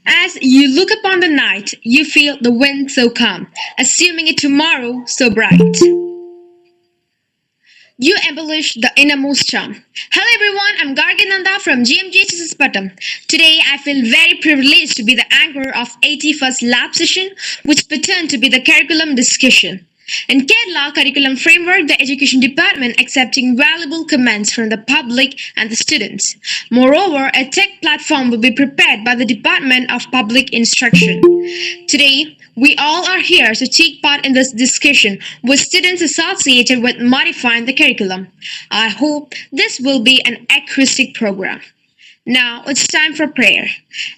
As you look upon the night, you feel the wind so calm, assuming a tomorrow so bright. You embellish the innermost charm. Hello everyone, I'm Garginanda from GMGHSS Patam. Today I feel very privileged to be the anchor of 81st lab session, which pretend to be the curriculum discussion. In Kerala Curriculum Framework, the Education Department accepting valuable comments from the public and the students. Moreover, a tech platform will be prepared by the Department of Public Instruction. Today, we all are here to take part in this discussion with students associated with modifying the curriculum. I hope this will be an acoustic program. Now it's time for prayer.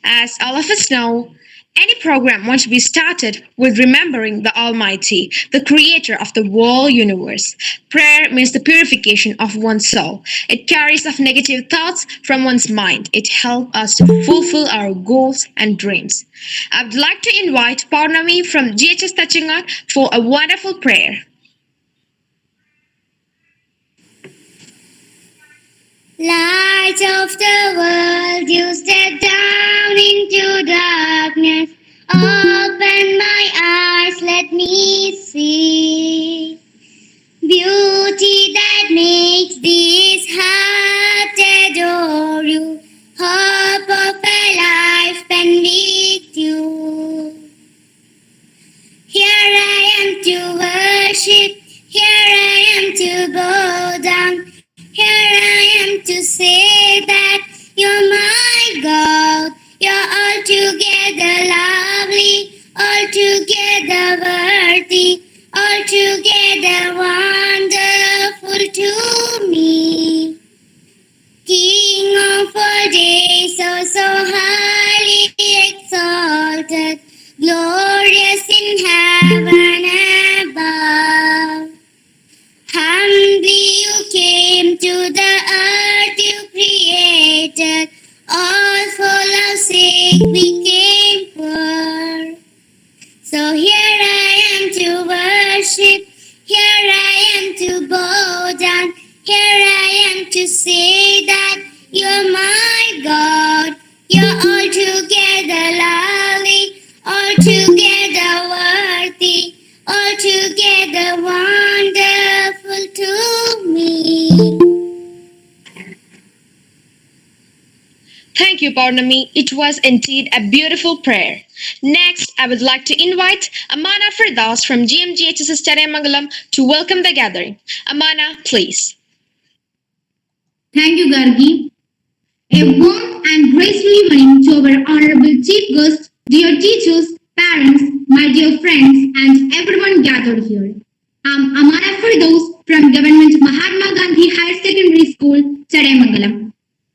As all of us know, any program wants to be started with remembering the Almighty, the creator of the whole universe. Prayer means the purification of one's soul. It carries off negative thoughts from one's mind. It helps us to fulfill our goals and dreams. I would like to invite Paurnami from GHS Tachingat for a wonderful prayer. Light of the world, you step down into darkness. Open my eyes, let me see beauty that makes this heart adore you. Hope of a life spent with you. Here I am to worship, here I am to bow down. Here I am to say that you're my God. You're altogether lovely, altogether worthy, altogether wonderful to me. King of all days, so highly exalted, glorious in heaven above. Humbly you came to the earth you created, all for love's sake we came for. So here I am to worship, here I am to bow down, here I am to say that you're my God, you're altogether lovely, altogether worthy, altogether wonderful to me. Thank you, Paurnami. It was indeed a beautiful prayer. Next, I would like to invite Amana Firdaus from GMGHSS Charayamangalam to welcome the gathering. Amana, please. Thank you, Gargi. A warm and graceful evening to our honorable chief guest, dear teachers, parents, my dear friends, and everyone gathered here. I'm Amana Firdaus from Government Mahatma Gandhi Higher Secondary School, Charayamangalam.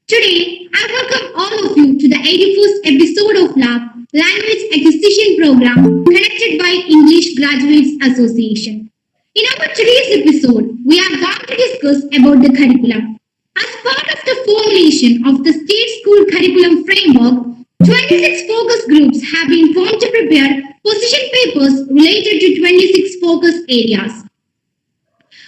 Today, I welcome all of you to the 81st episode of LAB, Language Acquisition Program, conducted by English Graduates Association. In our today's episode, we are going to discuss about the curriculum. As part of the formulation of the State School Curriculum Framework, 26 focus groups have been formed to prepare position papers related to 26 focus areas.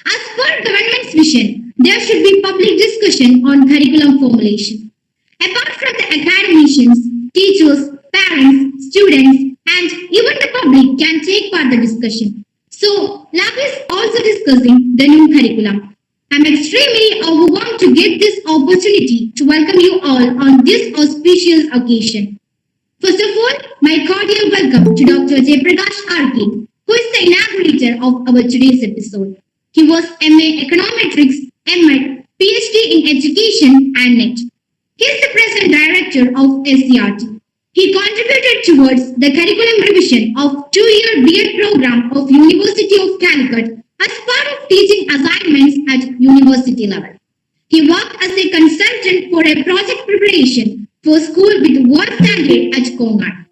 As per government's vision, there should be public discussion on curriculum formulation. Apart from the academicians, teachers, parents, students, and even the public can take part in the discussion. So, LAB is also discussing the new curriculum. I'm extremely overwhelmed to get this opportunity to welcome you all on this auspicious occasion. First of all, my cordial welcome to Dr. Jayaprakas, who is the inaugurator of our today's episode. He was MA Econometrics, MEd, PhD in Education and NET. He is the present director of SCERT. He contributed towards the curriculum revision of two-year B.Ed program of University of Calicut as part of teaching assignments at university level. He worked as a consultant for a project preparation for school with world standard at Kongan.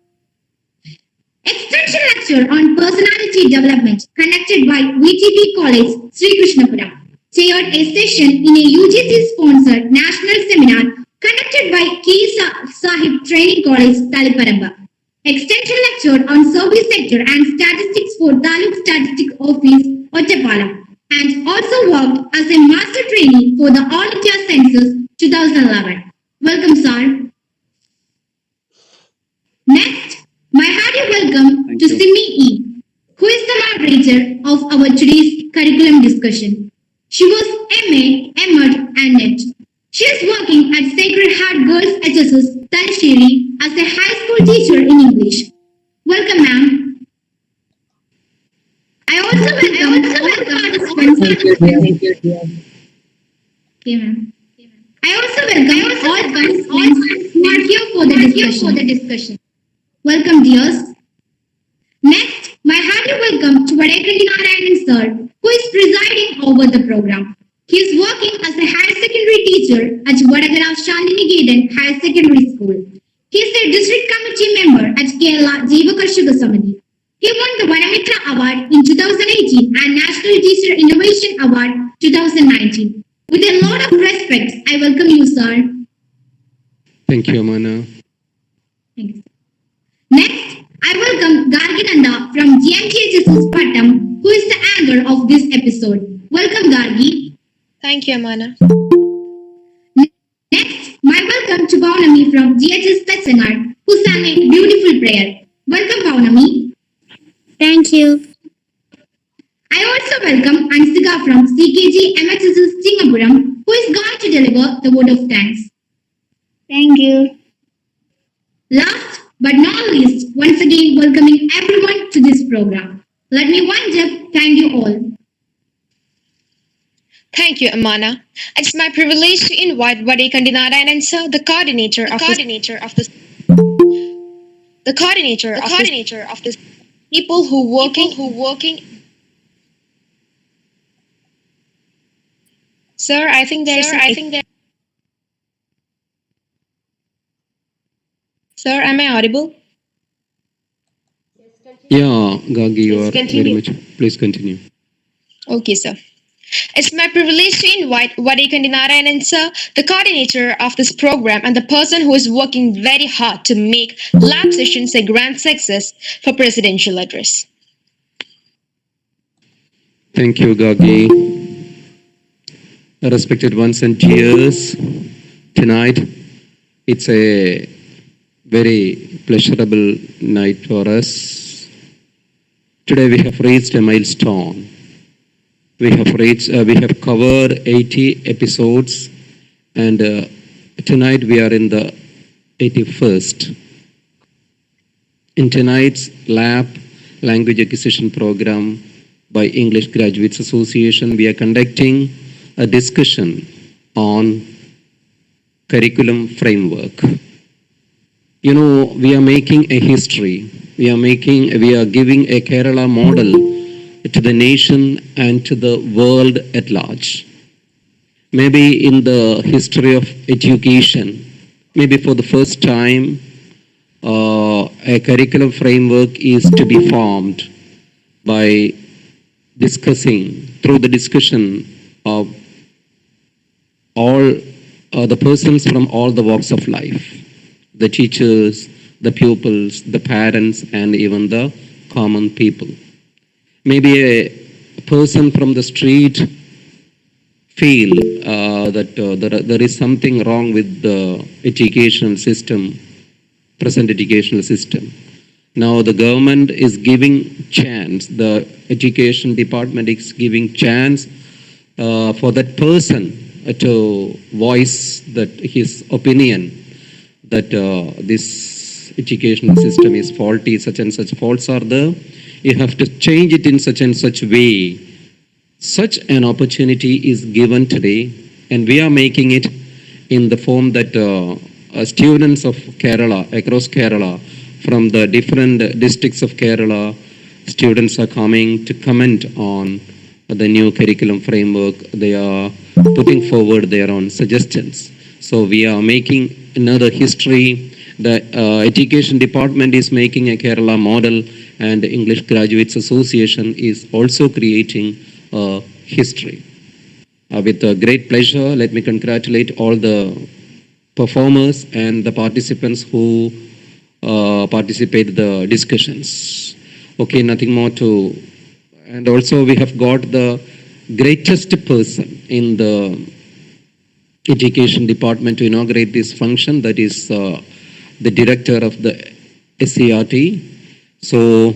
Extension lecture on personality development conducted by VTP College, Sri Krishnapuram, chaired a session in a UGC-sponsored national seminar conducted by K. Sahib Training College, Taliparamba. Extension lecture on service sector and statistics for Taluk Statistics Office, Ottapalam, and also worked as a master trainee for the All India Census 2011. Welcome, sir. Next, of our today's curriculum discussion. She was MA, MD, and NET. She is working at Sacred Heart Girls HSS, Talsheri as a high school teacher in English. Welcome, ma'am. I also welcome all participants. Okay, ma'am. I also welcome all participants who are here for the discussion. Welcome, dears. Next, my hearty welcome to Vadekandi Narayanan sir, who is presiding over the program. He is working as a higher secondary teacher at Vadagara Shantiniketan Higher Secondary School. He is a district committee member at Kerala Jayaprakas Samiti. He won the Vanamitra Award in 2018 and National Teacher Innovation Award 2019. With a lot of respect, I welcome you, sir. Thank you, Amana. Thanks. Next, I welcome Garginanda from GMTHSS Pattam, who is the anchor of this episode. Welcome, Gargi. Thank you, Amana. Next, my welcome to Paunami from GHS Petsanad, who sang a beautiful prayer. Welcome, Paunami. Thank you. I also welcome Ansika from CKG MHSS Chingapuram, who is going to deliver the vote of thanks. Thank you. Last but not least, once again welcoming everyone to this program. Let me once again thank you all. Thank you, Amana. It's my privilege to invite Vadekandi Narayanan sir, the coordinator of this people who working. Sir, I think there. Sir, am I audible? Yeah, Gagi, you are continue. very much. Please continue. Okay, sir. It's my privilege to invite Vadekandi Narayanan sir, the coordinator of this program and the person who is working very hard to make lab sessions a grand success for presidential address. Thank you, Gagi. Respected ones and dears, tonight it's a very pleasurable night for us. Today we have reached a milestone. We have covered 80 episodes, and tonight we are in the 81st. In tonight's lab language acquisition program by English Graduates Association, we are conducting a discussion on curriculum framework. You know, we are making a history. We are giving a Kerala model to the nation and to the world at large. Maybe in the history of education, maybe for the first time, a curriculum framework is to be formed by through the discussion of all the persons from all the walks of life, the teachers, the pupils, the parents, and even the common people. Maybe a person from the street feel that there is something wrong with the educational system, present educational system. Now the government is giving chance, the education department is giving chance for that person to voice that his opinion that this educational system is faulty, such and such faults are there. You have to change it in such and such way. Such an opportunity is given today, and we are making it in the form that students of Kerala, across Kerala, from the different districts of Kerala, students are coming to comment on the new curriculum framework. They are putting forward their own suggestions. So we are making another history. The education department is making a Kerala model, and the English Graduates Association is also creating a history. With great pleasure, let me congratulate all the performers and the participants who participate the discussions. Okay, nothing more to... And also we have got the greatest person in the education department to inaugurate this function, that is the director of the SCERT. So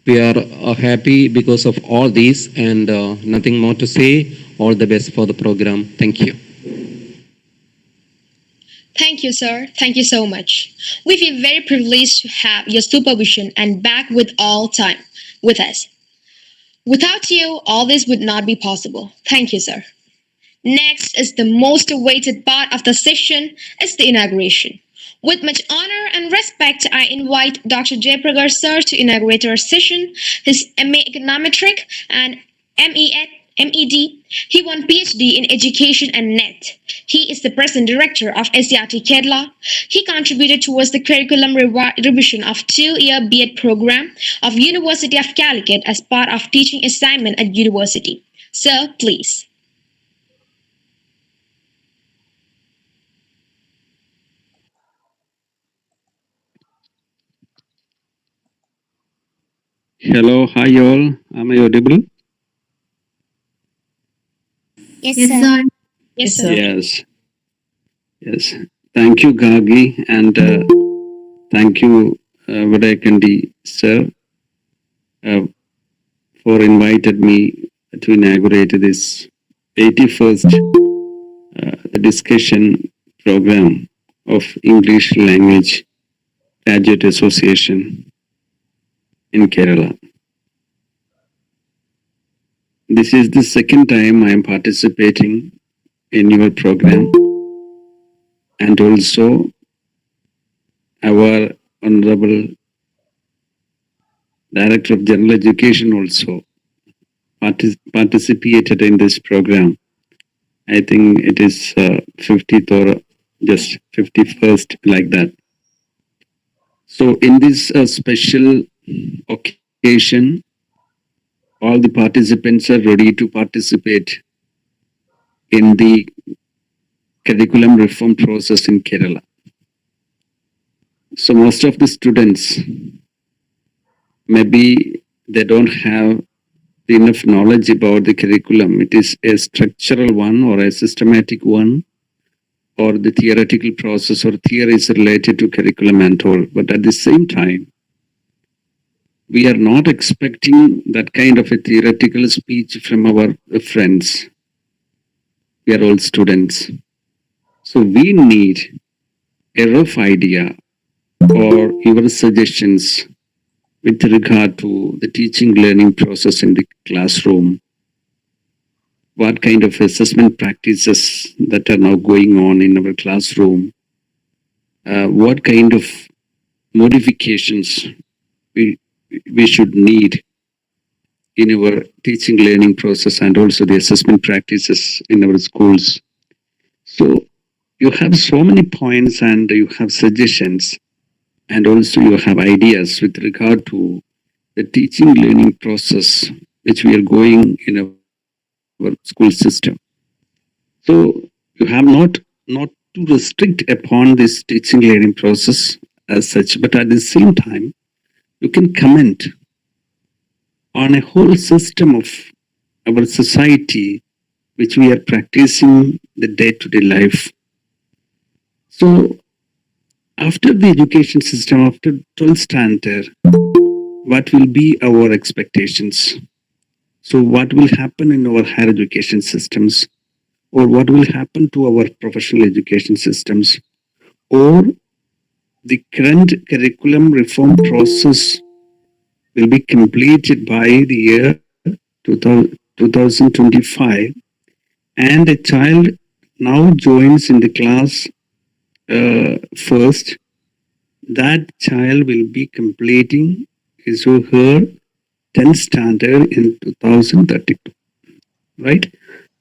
We are happy because of all these, and nothing more to say. All the best for the program. Thank you. Thank you, sir. Thank you so much. We feel very privileged to have your supervision and back with all time with us. Without you, all this would not be possible. Thank you, sir. Next is the most awaited part of the session is the inauguration. With much honor and respect, I invite Dr. Jayaprakas sir to inaugurate our session. His MA Econometric and MED. He won PhD in Education and NET. He is the present director of SCERT Kerala. He contributed towards the curriculum revision of two-year B.Ed program of University of Calicut as part of teaching assignment at university. Sir, please. Hello, hi all. Am I audible? Yes, Yes, sir. sir. Yes, sir. Yes. Yes. Thank you, Gagi, and thank you, Vadakandi sir, uh, for invited me to inaugurate this 81st discussion program of English Language Graduate Association in Kerala. This is the second time I am participating in your program, and also our Honorable Director of General Education also participated in this program. I think it is 50th or just 51st, like that. So in this special occasion, all the participants are ready to participate in the curriculum reform process in Kerala. So most of the students, maybe they don't have enough knowledge about the curriculum. It is a structural one or a systematic one, or the theoretical process or theories related to curriculum and all. But at the same time, we are not expecting that kind of a theoretical speech from our friends. We are all students. So we need a rough idea or your suggestions with regard to the teaching learning process in the classroom. What kind of assessment practices that are now going on in our classroom? What kind of modifications we should need in our teaching learning process and also the assessment practices in our schools. So you have so many points and you have suggestions, and also you have ideas with regard to the teaching learning process which we are going in our school system. So you have not to restrict upon this teaching learning process as such, but at the same time you can comment on a whole system of our society which we are practicing the day-to-day life. So after the education system, after 12th standard, what will be our expectations? So what will happen in our higher education systems, or what will happen to our professional education systems, or the current curriculum reform process will be completed by the year 2025, and a child now joins in the class first. That child will be completing his or her 10th standard in 2032, right?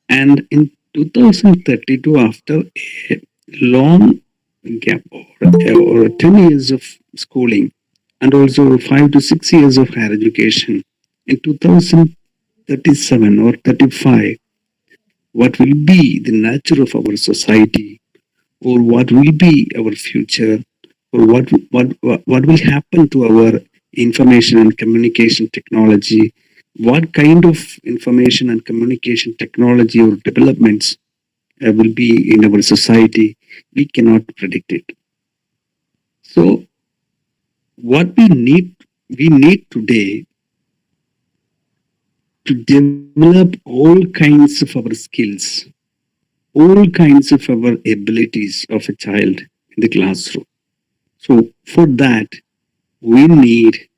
And in 2032, after a long gap or 10 years of schooling and also 5 to 6 years of higher education, in 2037 or 35, what will be the nature of our society, or what will be our future, or what will happen to our information and communication technology, what kind of information and communication technology or developments will be in our society, we cannot predict it. So what we need today to develop all kinds of our skills, all kinds of our abilities of a child in the classroom. So for that, we need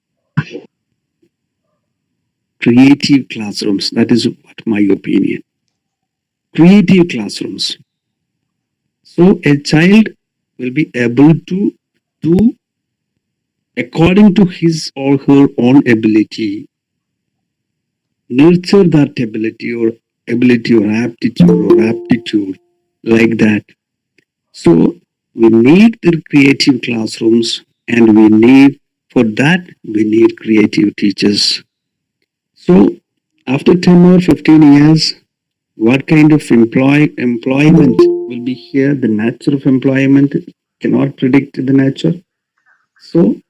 creative classrooms. That is what my opinion. Creative classrooms. So a child will be able to do according to his or her own ability, nurture that ability or aptitude like that. So we need the creative classrooms, and for that we need creative teachers. So after 10 or 15 years, what kind of employment will be here? The nature of employment cannot predict the nature. So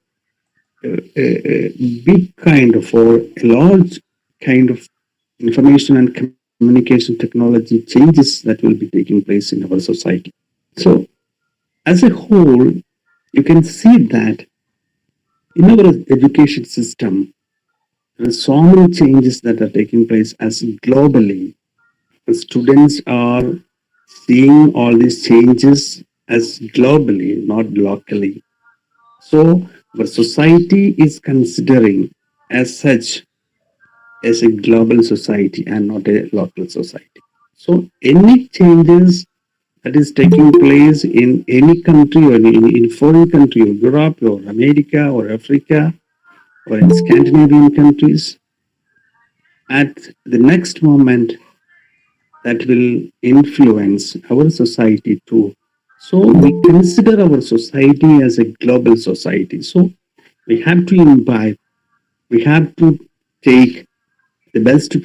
a big kind of or a large kind of information and communication technology changes that will be taking place in our society. So as a whole, you can see that in our education system, there are so many changes that are taking place as globally. The students are seeing all these changes as globally, not locally. So our society is considering as such as a global society and not a local society. So any changes that is taking place in any country or in foreign country, or Europe or America or Africa or in Scandinavian countries, at the next moment that will influence our society too. So we consider our society as a global society. So we have to imbibe, we have to take the best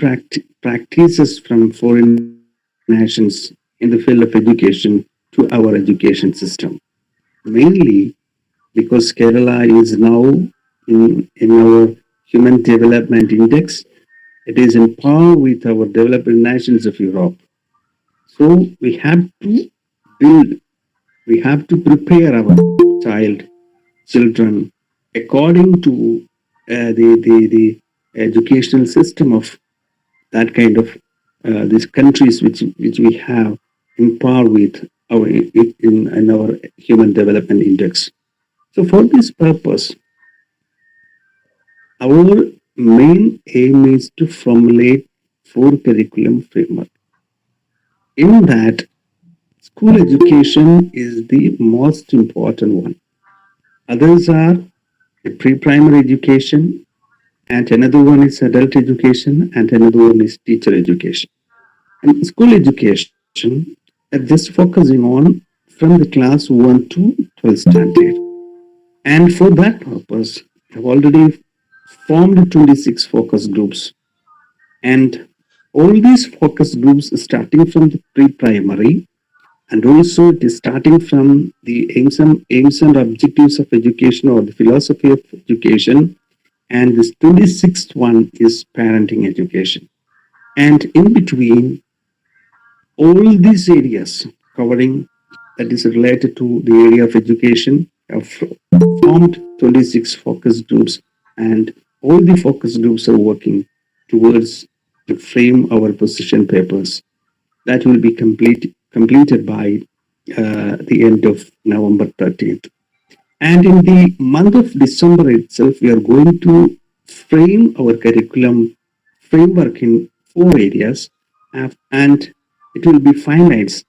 practices from foreign nations in the field of education to our education system. Mainly because Kerala is now in our Human Development Index, it is in par with our developed nations of Europe. So we have to build, we have to prepare our children according to the educational system of that kind of these countries which we have in par with our in our Human Development Index. So for this purpose, our main aim is to formulate 4 curriculum framework. In that, school education is the most important one. Others are the pre-primary education, and another one is adult education, and another one is teacher education. And school education are just focusing on from the class 1 to 12 standard. And for that purpose, I've already formed 26 focus groups. And all these focus groups starting from the pre-primary, and also it is starting from the aims and objectives of education or the philosophy of education. And this 26th one is parenting education. And in between, all these areas covering that is related to the area of education have formed 26 focus groups, and all the focus groups are working towards to frame our position papers that will be completed by the end of November 13th. And in the month of December itself, we are going to frame our curriculum framework in 4 areas, and it will be finalized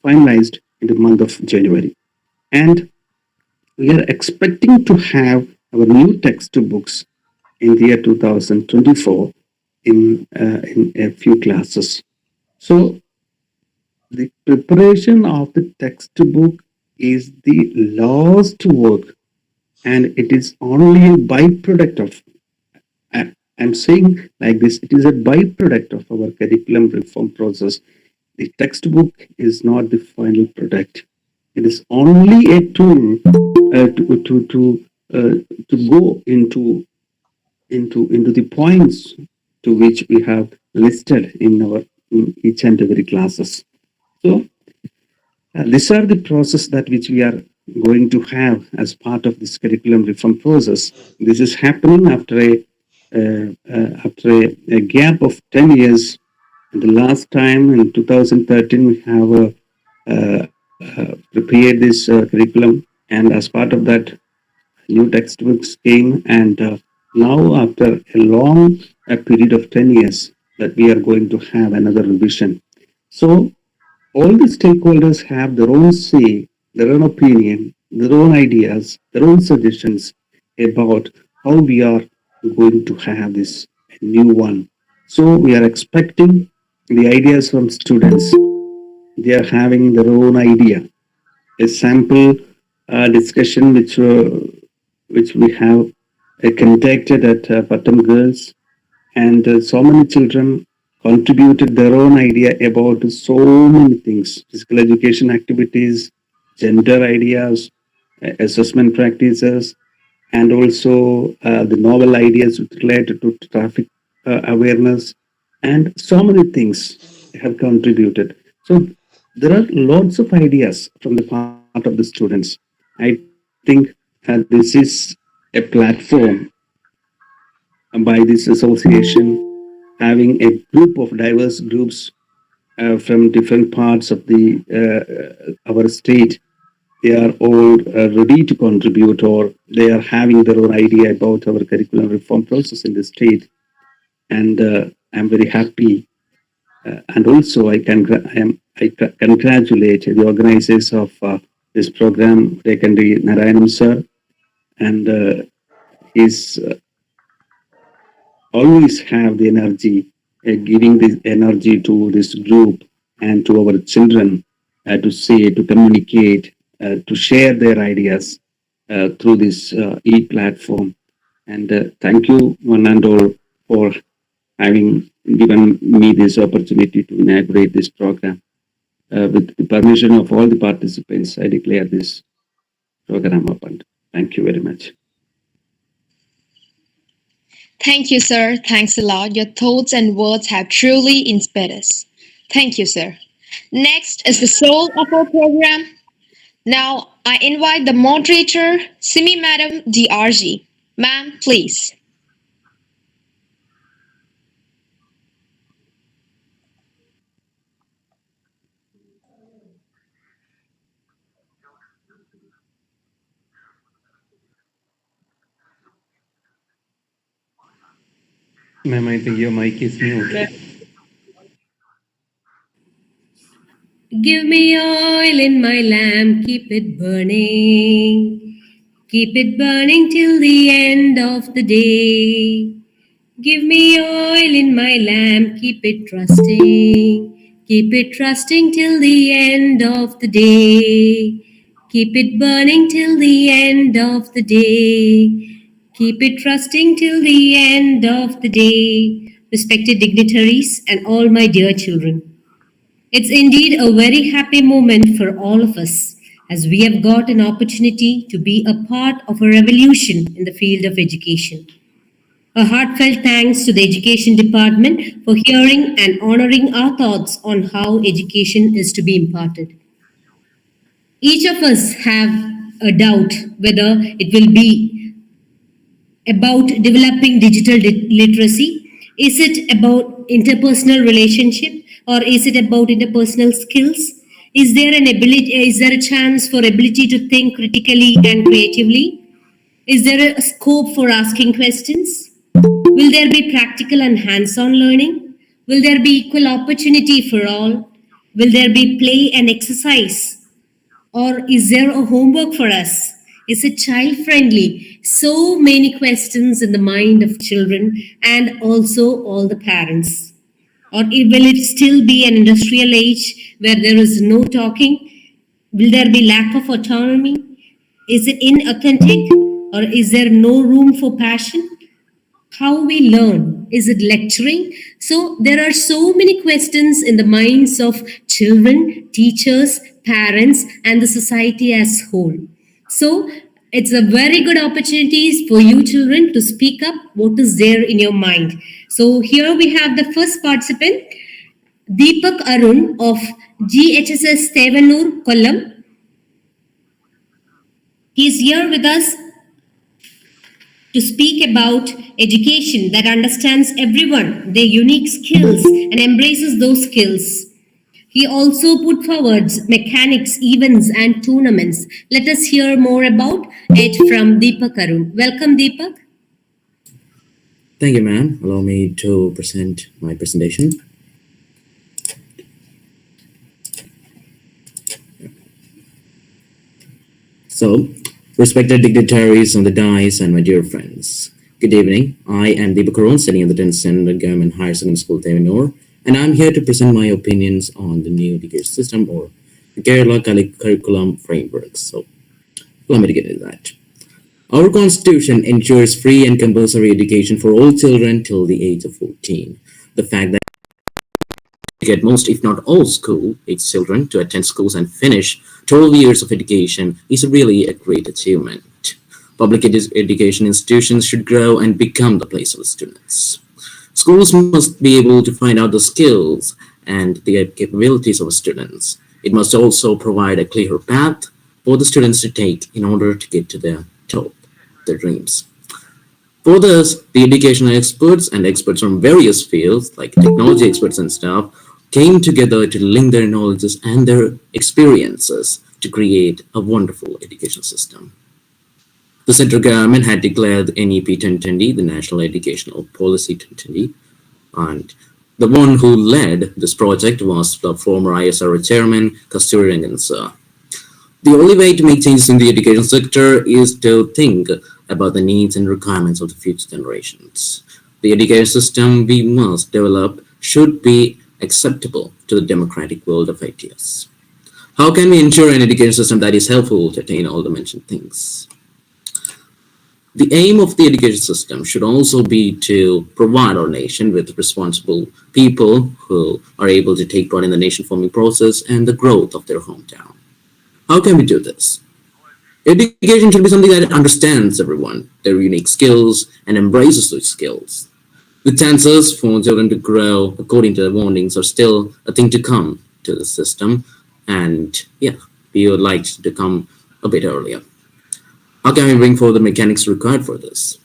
in the month of January. And we are expecting to have our new textbooks in the year 2024 in a few classes. So the preparation of the textbook is the last work, and it is only a byproduct of, I'm saying like this, it is a byproduct of our curriculum reform process. The textbook is not the final product. It is only a tool to go into the points to which we have listed in each and every classes. So these are the process that which we are going to have as part of this curriculum reform process. This is happening after a after a gap of 10 years. The last time in 2013, we have prepared this curriculum, and as part of that, new textbooks came, and now after a long period of 10 years, that we are going to have another revision. So all the stakeholders have their own say, their own opinion, their own ideas, their own suggestions about how we are going to have this new one. So we are expecting the ideas from students. They are having their own idea. A sample discussion which we have conducted at Pattam Girls, and so many children contributed their own idea about so many things: physical education activities, gender ideas, assessment practices, and also the novel ideas related to traffic awareness, and so many things have contributed. So there are lots of ideas from the part of the students. I think this is a platform by this association, having a group of diverse groups from different parts of the our state. They are all ready to contribute, or they are having their own idea about our curriculum reform process in the state. And I'm very happy. And also, I congratulate the organizers of this program, Rekandi Narayanam sir, and his always have the energy, giving this energy to this group and to our children to say, to communicate, to share their ideas through this e-platform. And thank you, one and all, for having given me this opportunity to inaugurate this program. With the permission of all the participants, I declare this program open. Thank you very much. Thank you, sir. Thanks a lot. Your thoughts and words have truly inspired us. Thank you, sir. Next is the soul of our program. Now, I invite the moderator, Simi Madam DRG. Ma'am, please. Ma'am, I think your mic is mute. Give me oil in my lamp, keep it burning. Keep it burning till the end of the day. Give me oil in my lamp, keep it trusting. Keep it trusting till the end of the day. Keep it burning till the end of the day. Keep it trusting till the end of the day. Respected dignitaries and all my dear children. It's indeed a very happy moment for all of us as we have got an opportunity to be a part of a revolution in the field of education. A heartfelt thanks to the Education Department for hearing and honoring our thoughts on how education is to be imparted. Each of us have a doubt whether it will be about developing digital literacy. Is it about interpersonal relationship or is it about interpersonal skills? Is there a chance for ability to think critically and creatively? Is there a scope for asking questions? Will there be practical and hands-on learning? Will there be equal opportunity for all? Will there be play and exercise? Or is there a homework for us? Is it child friendly? So many questions in the mind of children and also all the parents. Or will it still be an industrial age where there is no talking? Will there be lack of autonomy? Is it inauthentic? Or is there no room for passion? How we learn? Is it lecturing? So there are so many questions in the minds of children, teachers, parents, and the society as whole. So it's a very good opportunity for you children to speak up what is there in your mind. So here we have the first participant, Deepak Arun of GHSS Tevanur, Kollam. He is here with us to speak about education that understands everyone, their unique skills, and embraces those skills. He also put forward mechanics, events, and tournaments. Let us hear more about it from Deepak Arun. Welcome, Deepak. Thank you, ma'am. Allow me to present my presentation. So, respected dignitaries on the dais and my dear friends, good evening. I am Deepak Arun, studying at the 10th Standard Government Higher Secondary School, Thevenur, and I'm here to present my opinions on the new education system or the Kerala curriculum framework. So, allow me to get into that. Our constitution ensures free and compulsory education for all children till the age of 14. The fact that get most, if not all, school-age children to attend schools and finish 12 years of education is really a great achievement. Public education institutions should grow and become the place of the students. Schools must be able to find out the skills and the capabilities of students. It must also provide a clear path for the students to take in order to get to the top, their dreams. For this, the educational experts and experts from various fields, like technology experts and stuff, came together to link their knowledges and their experiences to create a wonderful education system. The central government had declared the NEP 2020, the National Educational Policy 2020, and the one who led this project was the former ISRO chairman, Kasturi Rangan sir. The only way to make changes in the education sector is to think about the needs and requirements of the future generations. The education system we must develop should be acceptable to the democratic world of ideas. How can we ensure an education system that is helpful to attain all the mentioned things? The aim of the education system should also be to provide our nation with responsible people who are able to take part in the nation-forming process and the growth of their hometown. How can we do this? Education should be something that understands everyone, their unique skills, and embraces those skills. The chances for children to grow according to their wanting are still a thing to come to the system, and yeah, we would like to come a bit earlier. How can we bring forward the mechanics required for this?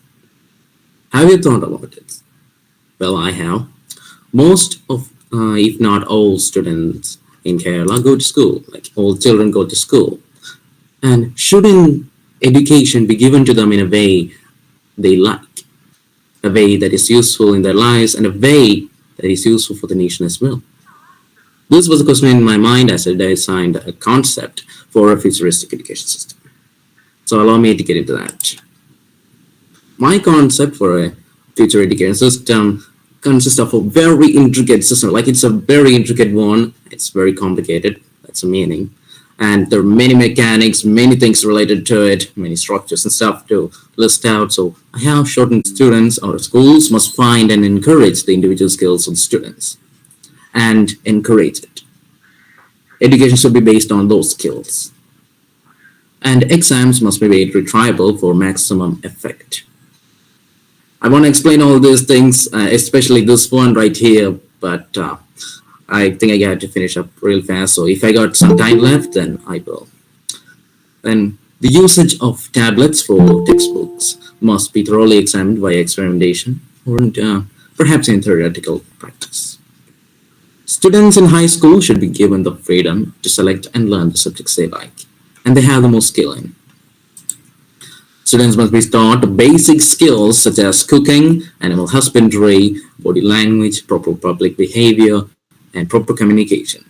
Have you thought about it? Well, I have. Most of, if not all, students in Kerala go to school, like all children go to school. And shouldn't education be given to them in a way they like? A way that is useful in their lives and a way that is useful for the nation as well. This was a question in my mind as I designed a concept for a futuristic education system. So allow me to get into that. My concept for a future education system consists of a very intricate system. Like it's a very intricate one. It's very complicated. That's the meaning. And there are many mechanics, many things related to it, many structures and stuff to list out. So I have shortened students or schools must find and encourage the individual skills of the students and encourage it. Education should be based on those skills. And exams must be made retriable for maximum effect. I want to explain all these things, especially this one right here, but I think I have to finish up real fast. So if I got some time left, then I will. Then the usage of tablets for textbooks must be thoroughly examined by experimentation or perhaps in theoretical practice. Students in high school should be given the freedom to select and learn the subjects they like, and they have the most skill in. Students must be taught basic skills such as cooking, animal husbandry, body language, proper public behavior, and proper communication.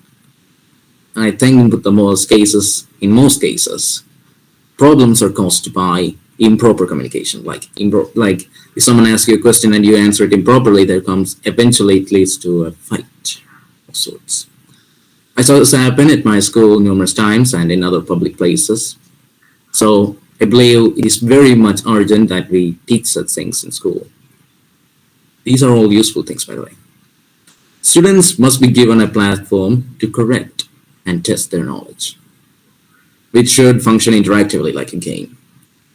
I think in most cases, problems are caused by improper communication. Like if someone asks you a question and you answer it improperly, eventually it leads to a fight of sorts. I saw this happen at my school numerous times and in other public places. So I believe it is very much urgent that we teach such things in school. These are all useful things, by the way. Students must be given a platform to correct and test their knowledge, which should function interactively like a game.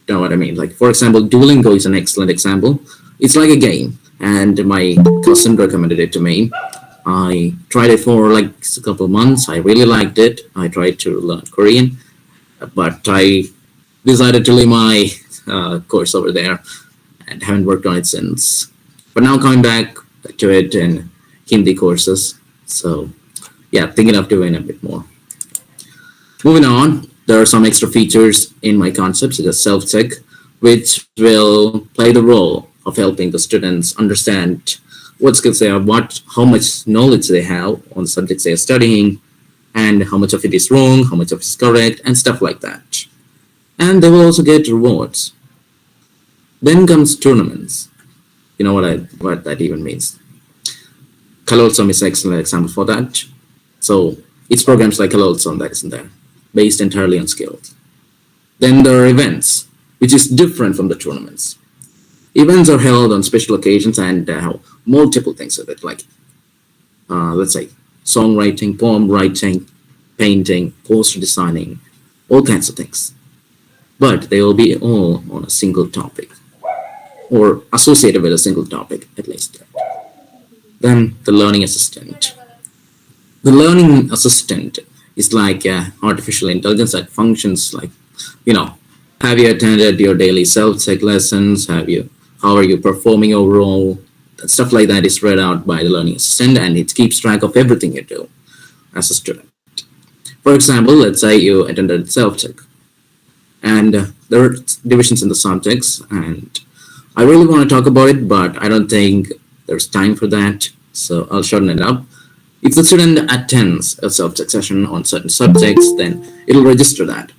You know what I mean? Like, for example, Duolingo is an excellent example. It's like a game, and my cousin recommended it to me. I tried it for like a couple of months. I really liked it. I tried to learn Korean, but I decided to leave my course over there. and haven't worked on it since. But now coming back to it in Hindi courses. So yeah, thinking of doing a bit more. Moving on, there are some extra features in my concept, such as self-check, which will play the role of helping the students understand what skills they have, how much knowledge they have on the subjects they are studying, and how much of it is wrong, how much of it is correct, and stuff like that. And they will also get rewards. Then comes tournaments. You know what that even means. Kalolsam is an excellent example for that. So it's programs like Kalolsam that is in there, based entirely on skills. Then there are events, which is different from the tournaments. Events are held on special occasions and have multiple things of it, like let's say songwriting, poem writing, painting, poster designing, all kinds of things. But they will be all on a single topic, or associated with a single topic at least. Then the learning assistant. The learning assistant is like artificial intelligence that functions like, have you attended your daily self-check lessons? How are you performing overall? Stuff like that is read out by the learning assistant, and it keeps track of everything you do as a student. For example, let's say you attended self-check, and there are divisions in the subjects, and I really want to talk about it, but I don't think there's time for that, so I'll shorten it up. If the student attends a self-check session on certain subjects, then it'll register that.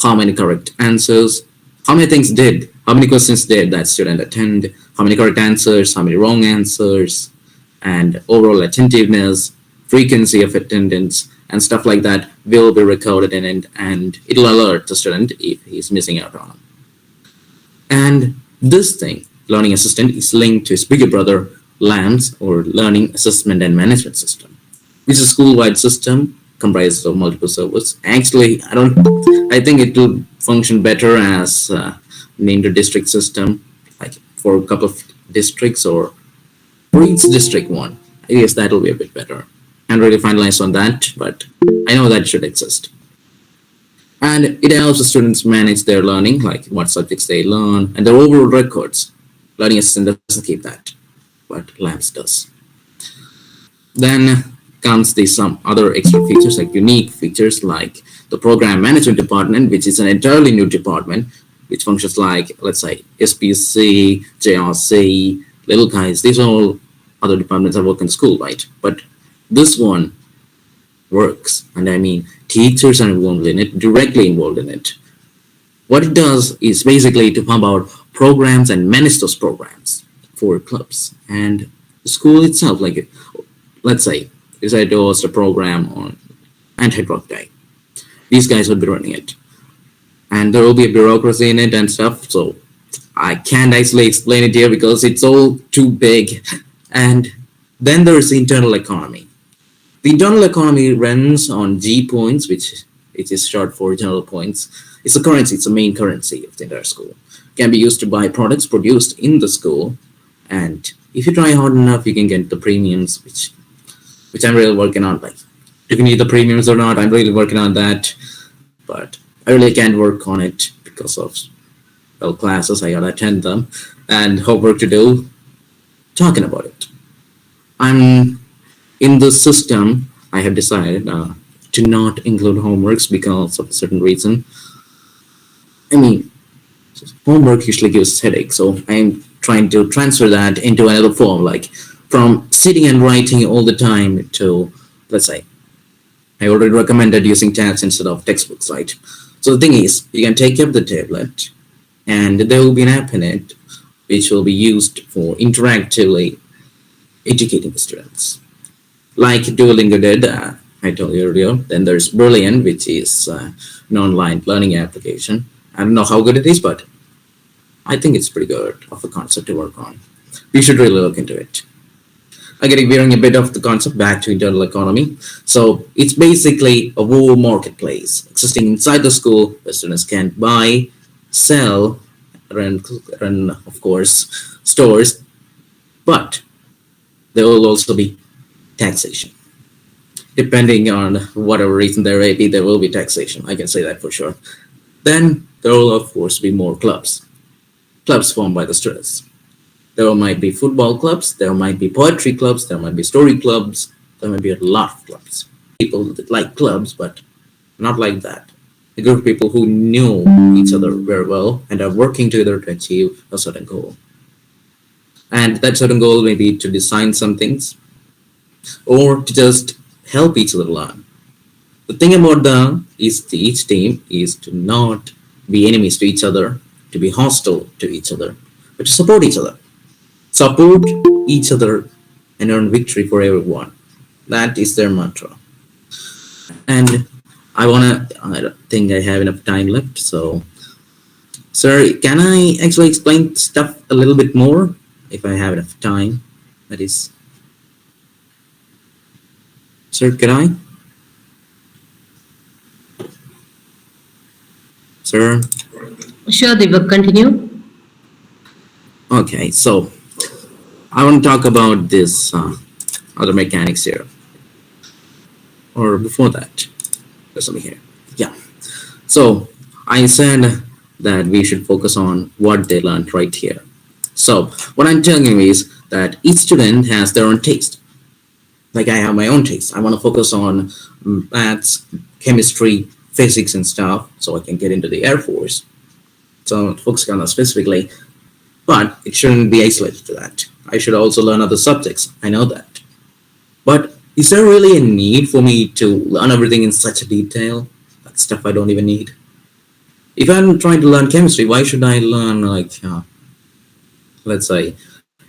How many correct answers, how many questions did that student attend, how many correct answers, how many wrong answers, and overall attentiveness, frequency of attendance, and stuff like that will be recorded in it, and it'll alert the student if he's missing out on them. And this thing, learning assistant, is linked to his bigger brother, LAMS, or Learning Assessment and Management System, which is a school-wide system comprised of multiple servers. Actually, I think it will function better as an inter-district system, like for a couple of districts or for each district one. I guess that will be a bit better. I'm really finalized on that, but I know that should exist. And it helps the students manage their learning, like what subjects they learn, and their overall records. Learning Assistant doesn't keep that, but LAMS does. Then comes some other extra features, like unique features, like the Program Management Department, which is an entirely new department, which functions like, let's say, SPC, JRC, Little Guys. These are all other departments that work in the school, right? But this one works, and I mean, teachers are involved in it, directly involved in it. What it does is basically to pump out programs and manage those programs for clubs. And the school itself, like, let's say, decided to host a program on Anti-Drug Day. These guys will be running it. And there will be a bureaucracy in it and stuff, so I can't actually explain it here because it's all too big. And then there's the internal economy. The internal economy runs on G points, which it is short for general points. It's a currency, it's the main currency of the entire school. It can be used to buy products produced in the school, and if you try hard enough, you can get the premiums, which I'm really working on. Like, if you need the premiums or not, I'm really working on that, but I really can't work on it because of, well, classes, I gotta attend them, and homework to do, talking about it. I'm in the system, I have decided to not include homeworks because of a certain reason. I mean, homework usually gives headache, so I'm trying to transfer that into another form, like from sitting and writing all the time to, let's say, I already recommended using tabs instead of textbooks, right? So the thing is, you can take up the tablet, and there will be an app in it which will be used for interactively educating the students. Like Duolingo did, I told you earlier. Then there's Brilliant, which is an online learning application. I don't know how good it is, but I think it's pretty good of a concept to work on. You should really look into it. Again, veering a bit off the concept back to internal economy. So it's basically a whole marketplace existing inside the school where students can buy, sell, run, of course, stores, but there will also be taxation. Depending on whatever reason there may be, there will be taxation. I can say that for sure. Then there will, of course, be more clubs formed by the students. There might be football clubs, there might be poetry clubs, there might be story clubs, there might be a lot of clubs. People that like clubs, but not like that. A group of people who know each other very well and are working together to achieve a certain goal. And that certain goal may be to design some things or to just help each other learn. The thing about each team is to not be enemies to each other, to be hostile to each other, but to support each other. Support each other and earn victory for everyone. That is their mantra. And I don't think I have enough time left. So, sir, can I actually explain stuff a little bit more if I have enough time? That is, sir, can I? Sir? Sure, Deepak, continue. Okay, so I want to talk about this other mechanics here. Or before that, there's something here. Yeah. So I said that we should focus on what they learned right here. So what I'm telling you is that each student has their own taste. Like I have my own taste. I want to focus on maths, chemistry, physics and stuff so I can get into the Air Force. So focusing on that specifically, but it shouldn't be isolated to that. I should also learn other subjects. I know that. But is there really a need for me to learn everything in such a detail? That's stuff I don't even need. If I'm trying to learn chemistry, why should I learn let's say,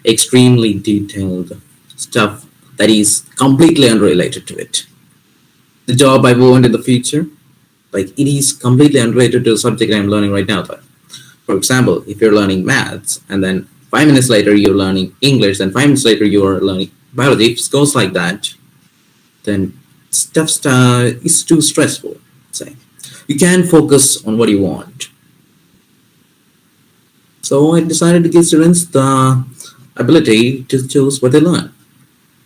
extremely detailed stuff that is completely unrelated to it? The job I want in the future, it is completely unrelated to the subject I'm learning right now. But for example, if you're learning maths and then 5 minutes later you're learning English, and 5 minutes later you're learning biology, if it goes like that, then stuff is too stressful. Say, you can focus on what you want. So I decided to give students the ability to choose what they learn.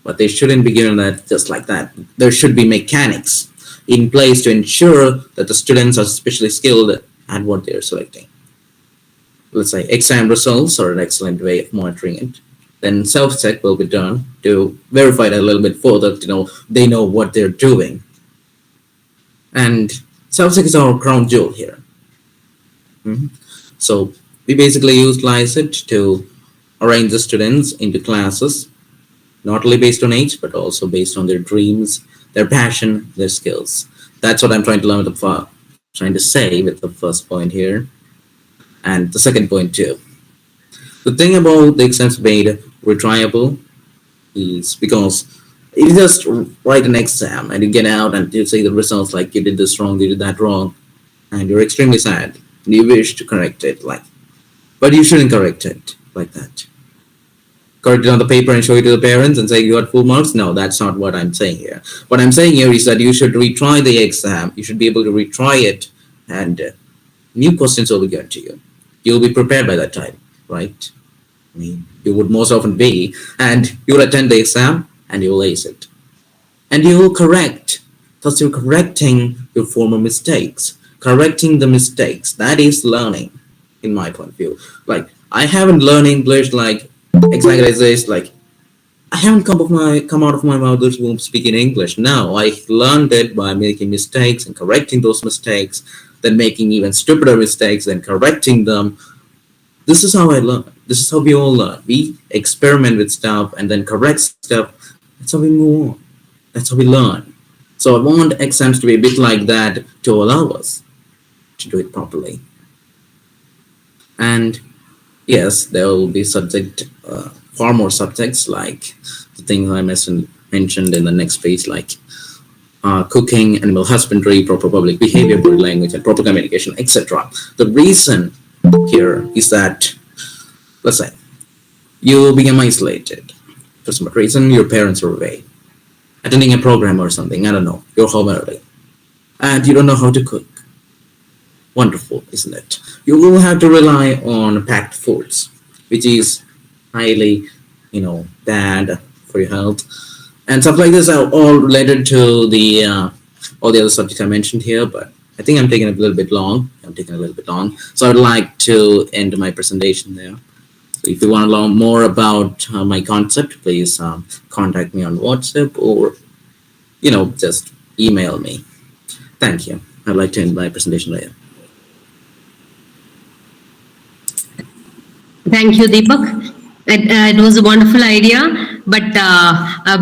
But they shouldn't be given that just like that. There should be mechanics in place to ensure that the students are especially skilled at what they're selecting. Let's say exam results are an excellent way of monitoring it. Then self-check will be done to verify it a little bit further to know they know what they're doing. And self-check is our crown jewel here. So we basically utilize it to arrange the students into classes, not only based on age, but also based on their dreams, their passion, their skills. That's what I'm trying to say with the first point here. And the second point too. The thing about the exams made retryable is because if you just write an exam and you get out and you see the results like you did this wrong, you did that wrong, and you're extremely sad and you wish to correct it, but you shouldn't correct it like that. Correct it on the paper and show it to the parents and say you got full marks? No, that's not what I'm saying here. What I'm saying here is that you should retry the exam. You should be able to retry it, and new questions will be given to you. You'll be prepared by that time, right? I mean, you would most often be, and you'll attend the exam and you'll ace it. And you will correct, thus you're correcting your former mistakes. Correcting the mistakes, that is learning, in my point of view. I haven't learned English exactly as this, I haven't come out of my mother's womb speaking English. No, I learned it by making mistakes and correcting those mistakes, then making even stupider mistakes and correcting them. This is how I learn. This is how we all learn. We experiment with stuff and then correct stuff. That's how we move on. That's how we learn. So I want exams to be a bit like that to allow us to do it properly. And yes, there will be far more subjects like the things I mentioned in the next page, cooking, animal husbandry, proper public behavior, body language, and proper communication, etc. The reason here is that, let's say, you become isolated. For some reason, your parents are away, attending a program or something, I don't know, you're home early, and you don't know how to cook. Wonderful, isn't it? You will have to rely on packed foods, which is highly, bad for your health. And stuff like this are all related to all the other subjects I mentioned here, but I think I'm taking a little bit long. So I'd like to end my presentation there. So if you want to learn more about my concept, please contact me on WhatsApp or, just email me. Thank you. I'd like to end my presentation there. Thank you, Deepak. It was a wonderful idea, but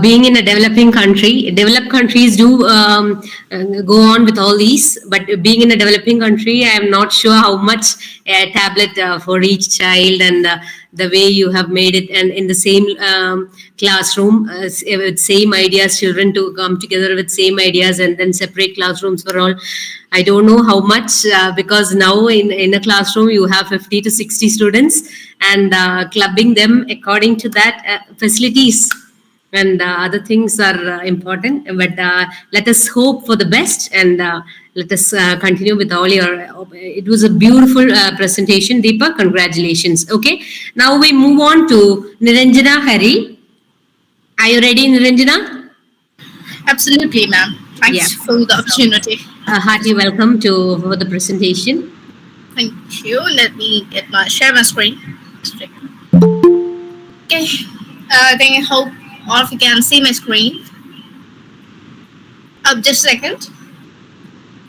being in a developing country, developed countries do go on with all these, but being in a developing country, I am not sure how much a tablet for each child, and the way you have made it, and in the same classroom with same ideas, children to come together with same ideas, and then separate classrooms for all. I don't know how much, because now in a classroom you have 50 to 60 students, and clubbing them according to that facilities and other things are important. But let us hope for the best, and let us continue with all your. It was a beautiful presentation, Deepa. Congratulations. Okay, now we move on to Niranjana Hari. Are you ready, Niranjana? Absolutely, ma'am. Thanks for the opportunity. Hearty welcome for the presentation. Thank you. Let me share my screen. Okay. I hope all of you can see my screen. Just a second.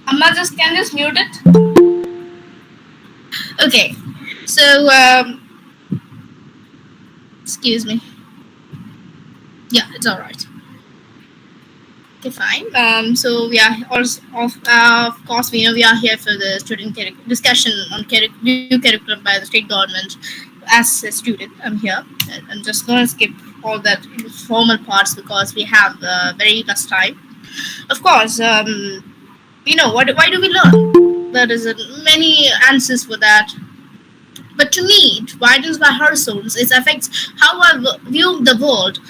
Amma, can just mute it. Okay. So, excuse me. Yeah, it's all right. Okay, fine. So we are also, of course, we know we are here for the student discussion on new curriculum by the state government. As a student, I'm here. I'm just going to skip all that formal parts because we have very much time. Of course, why do we learn? There is many answers for that. But to me, it widens my horizons. It affects how I view the world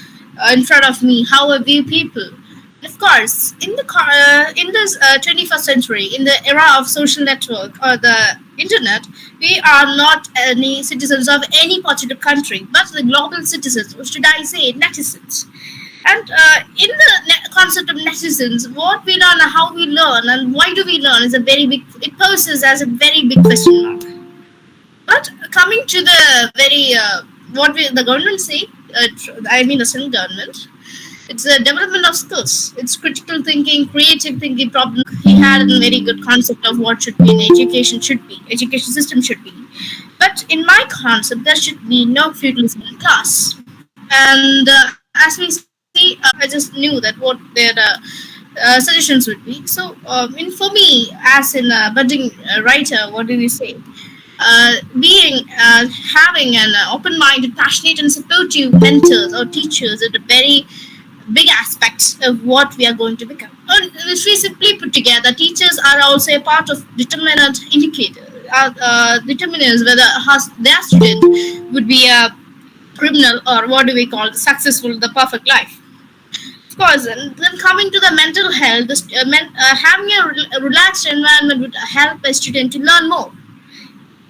in front of me, how I view people. Of course, in this 21st century, in the era of social network or the internet, we are not any citizens of any particular country, but the global citizens, or should I say netizens. And in the concept of netizens, what we learn and how we learn and why do we learn is it poses as a very big question mark. But coming to the the government say, the central government, it's a development of skills. It's critical thinking, creative thinking, problem. He had a very good concept of what education system should be. But in my concept, there should be no feudalism in class. And as we see, I just knew that what their suggestions would be. So, for me, as a budding writer, what do we say? Having an open-minded, passionate, and supportive mentors or teachers is a very big aspects of what we are going to become. If we simply put together, teachers are also a part of determinant indicator, determinants whether their student would be a criminal or what do we call successful, the perfect life. Of course, and then coming to the mental health, having a relaxed environment would help a student to learn more.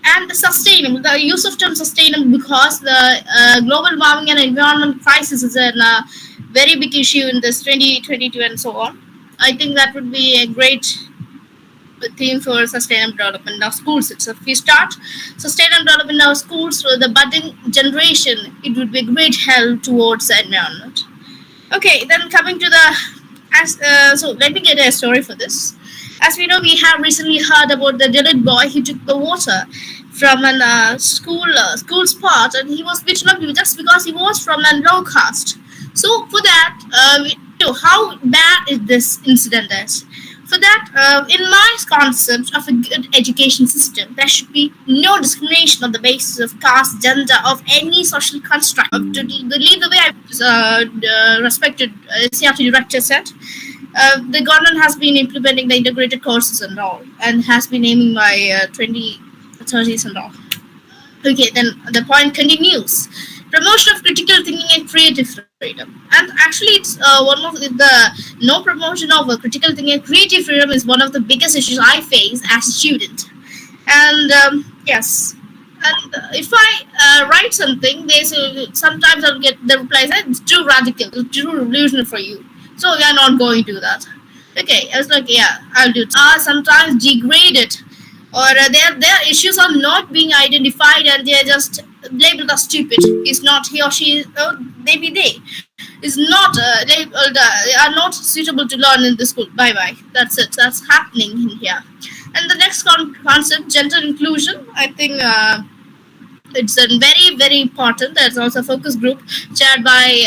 And the use of term sustainable, because the global warming and environment crisis is a very big issue in this 2022 and so on. I think that would be a great theme for sustainable development in our schools. If we start sustainable development in our schools for the budding generation, it would be a great help towards the environment. Okay, then coming to so let me get a story for this. As we know, we have recently heard about the Dalit boy who took the water from a school spot, and he was beaten up just because he was from a low caste. So for that, we know how bad is this incident is. For that, in my concept of a good education system, there should be no discrimination on the basis of caste, gender, of any social construct. To leave the way respected SCERT director said, the government has been implementing the integrated courses and all, and has been aiming by 2030s and all. Okay, then the point continues. Promotion of critical thinking and creative freedom. And actually, it's one of no promotion of critical thinking and creative freedom is one of the biggest issues I face as a student. And yes, and if I write something, sometimes I'll get the reply that it's too radical, it's too revolutionary for you. So we are not going to do that. Okay, I was like, yeah, I'll do it. Sometimes degraded, or their issues are not being identified, and they are just labeled as stupid. Is not he or she, maybe they, is not labeled, are not suitable to learn in the school. Bye bye. That's it. That's happening in here. And the next concept, gender inclusion. I think it's a very important. There's also a focus group chaired by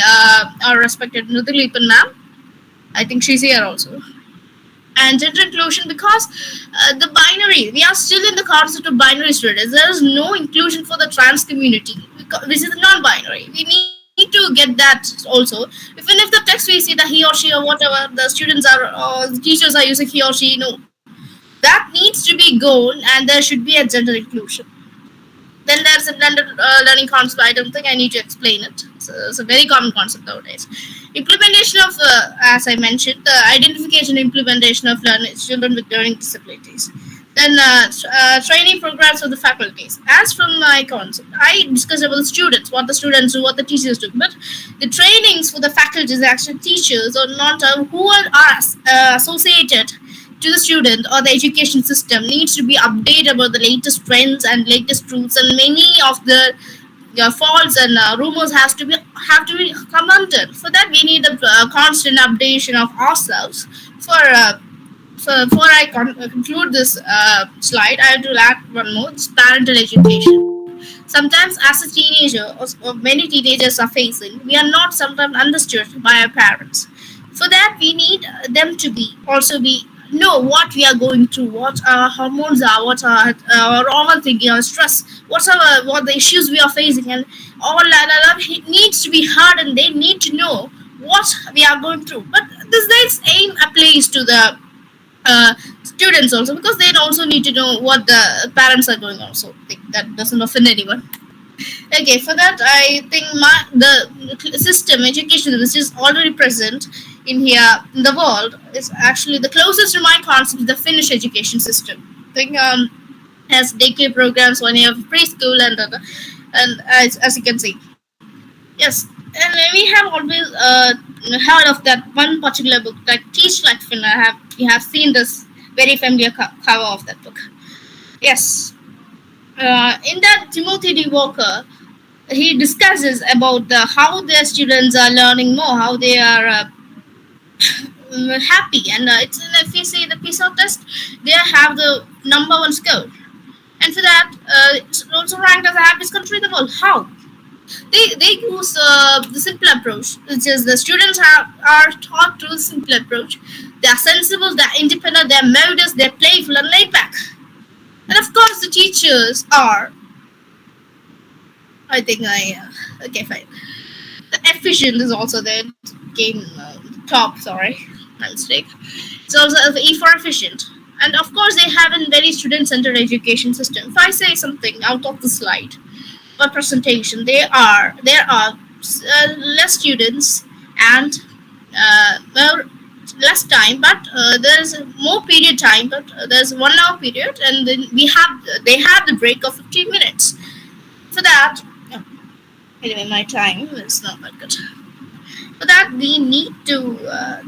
our respected Nudhilipan ma'am. I think she's here also. And gender inclusion, because the binary, we are still in the concept of binary students. There is no inclusion for the trans community, which is non-binary. We need to get that also. Even if the text we see the he or she or whatever, the students are, the teachers are using he or she, no, that needs to be gone, and there should be a gender inclusion. Then there's a blended learning concept. I don't think I need to explain it. So it's a very common concept nowadays. Implementation of, as I mentioned, the identification and implementation of children with learning disabilities. Then training programs for the faculties. As from my concept, I discussed about the students, what the students do, what the teachers do. But the trainings for the faculties, actually teachers or not, who are associated to the student or the education system, needs to be updated about the latest trends and latest truths, and many of the faults and rumors have to be commented. For that, we need a constant updation of ourselves. So before I conclude this slide, I have to add one more: it's parental education. Sometimes, as a teenager, or many teenagers are facing, we are not sometimes understood by our parents. For that, we need them to be know what we are going through, what our hormones are, what our overthinking, our stress, what the issues we are facing, and all that needs to be heard, and they need to know what we are going through. But this aim applies to the students also, because they also need to know what the parents are going on. So that doesn't offend anyone. Okay, for that, I think the system, education, which is already present in here in the world, is actually the closest to my concept is the Finnish education system. I think has daycare programs when you have preschool and as you can see, yes, and we have always heard of that one particular book, like Teach Like Finland. You have seen this very familiar cover of that book. Yes. In that, Timothy D. Walker, he discusses about how their students are learning more, how they are happy, and if you see the PISA test, they have the #1 score, and for that, it's also ranked as the happiest country in the world. How? They use the simple approach, which is the students are taught through the simple approach. They are sensible, they are independent, they are modest, they are playful and laid back. And of course, the teachers are, I think okay, fine. The efficient is also there. Game top, sorry, my mistake. It's also E for efficient. And of course, they have a very student-centered education system. If I say something out of the slide or presentation, there are less students and less time, but there's more period time, but there's 1 hour period, and then they have the break of 15 minutes. For that, anyway, my time is not that good. For that, we need to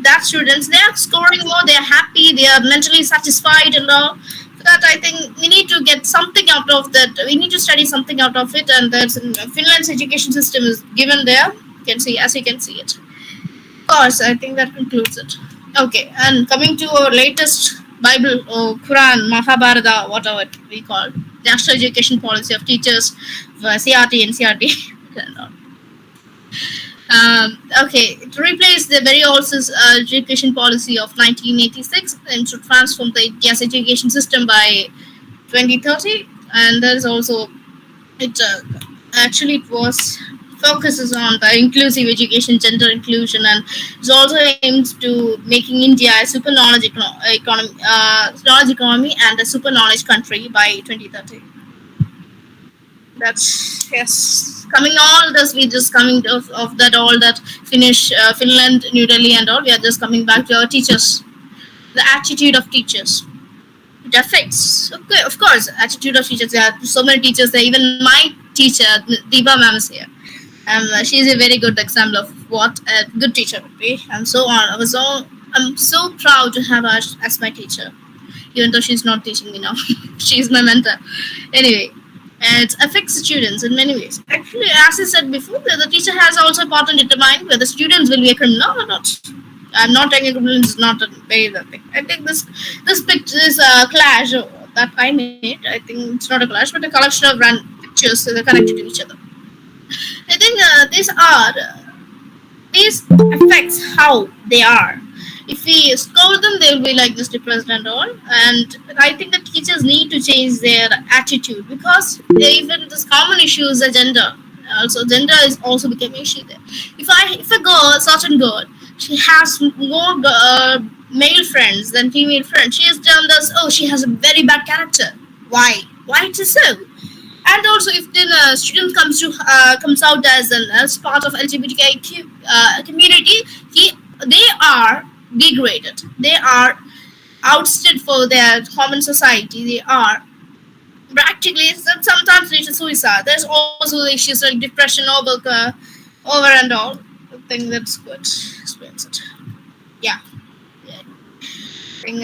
that students, they are scoring more, they are happy, they are mentally satisfied and all. For that, I think we need to get something out of that. We need to study something out of it, and there's Finland's education system is given there. You can see, as you can see it. Of course, I think that concludes it. Okay, and coming to our latest Bible or Quran, Mahabharata, whatever we call National Education Policy of Teachers, CRT and CRT. Okay, to replace the very old education policy of 1986 and to transform the India's education system by 2030. And there's also it focuses on the inclusive education, gender inclusion, and it also aims to making India a super knowledge economy and a super knowledge country by 2030. That's, yes. Coming all this, we just coming of that all that Finland, New Delhi, and all. We are just coming back to our teachers, the attitude of teachers. It affects, okay, of course, attitude of teachers. There are so many teachers there. Even my teacher, Deepa ma'am, is here. She's a very good example of what a good teacher would be. And so on. I'm so proud to have her as my teacher, even though she's not teaching me now. She's my mentor. Anyway, It affects students in many ways. Actually, as I said before, the teacher has also a part to determine whether students will be a criminal or not. I'm not taking a criminal is not a very that thing. I think this picture is a clash that I made. I think it's not a clash, but a collection of random pictures that are connected to each other. I think these affects how they are. If we scold them, they'll be like this depressed and all. And I think the teachers need to change their attitude, because even this common issue is the gender. Also, gender is also becoming issue there. If a girl, certain girl, she has more male friends than female friends, she has done this. Oh, she has a very bad character. Why? Why it is so? And also, if then a student comes out as part of LGBTQ community, they are degraded. They are ousted for their common society. They are practically sometimes lead to suicide. There's also issues like depression over and all. I think that's good. Explains it. Yeah. Yeah. I think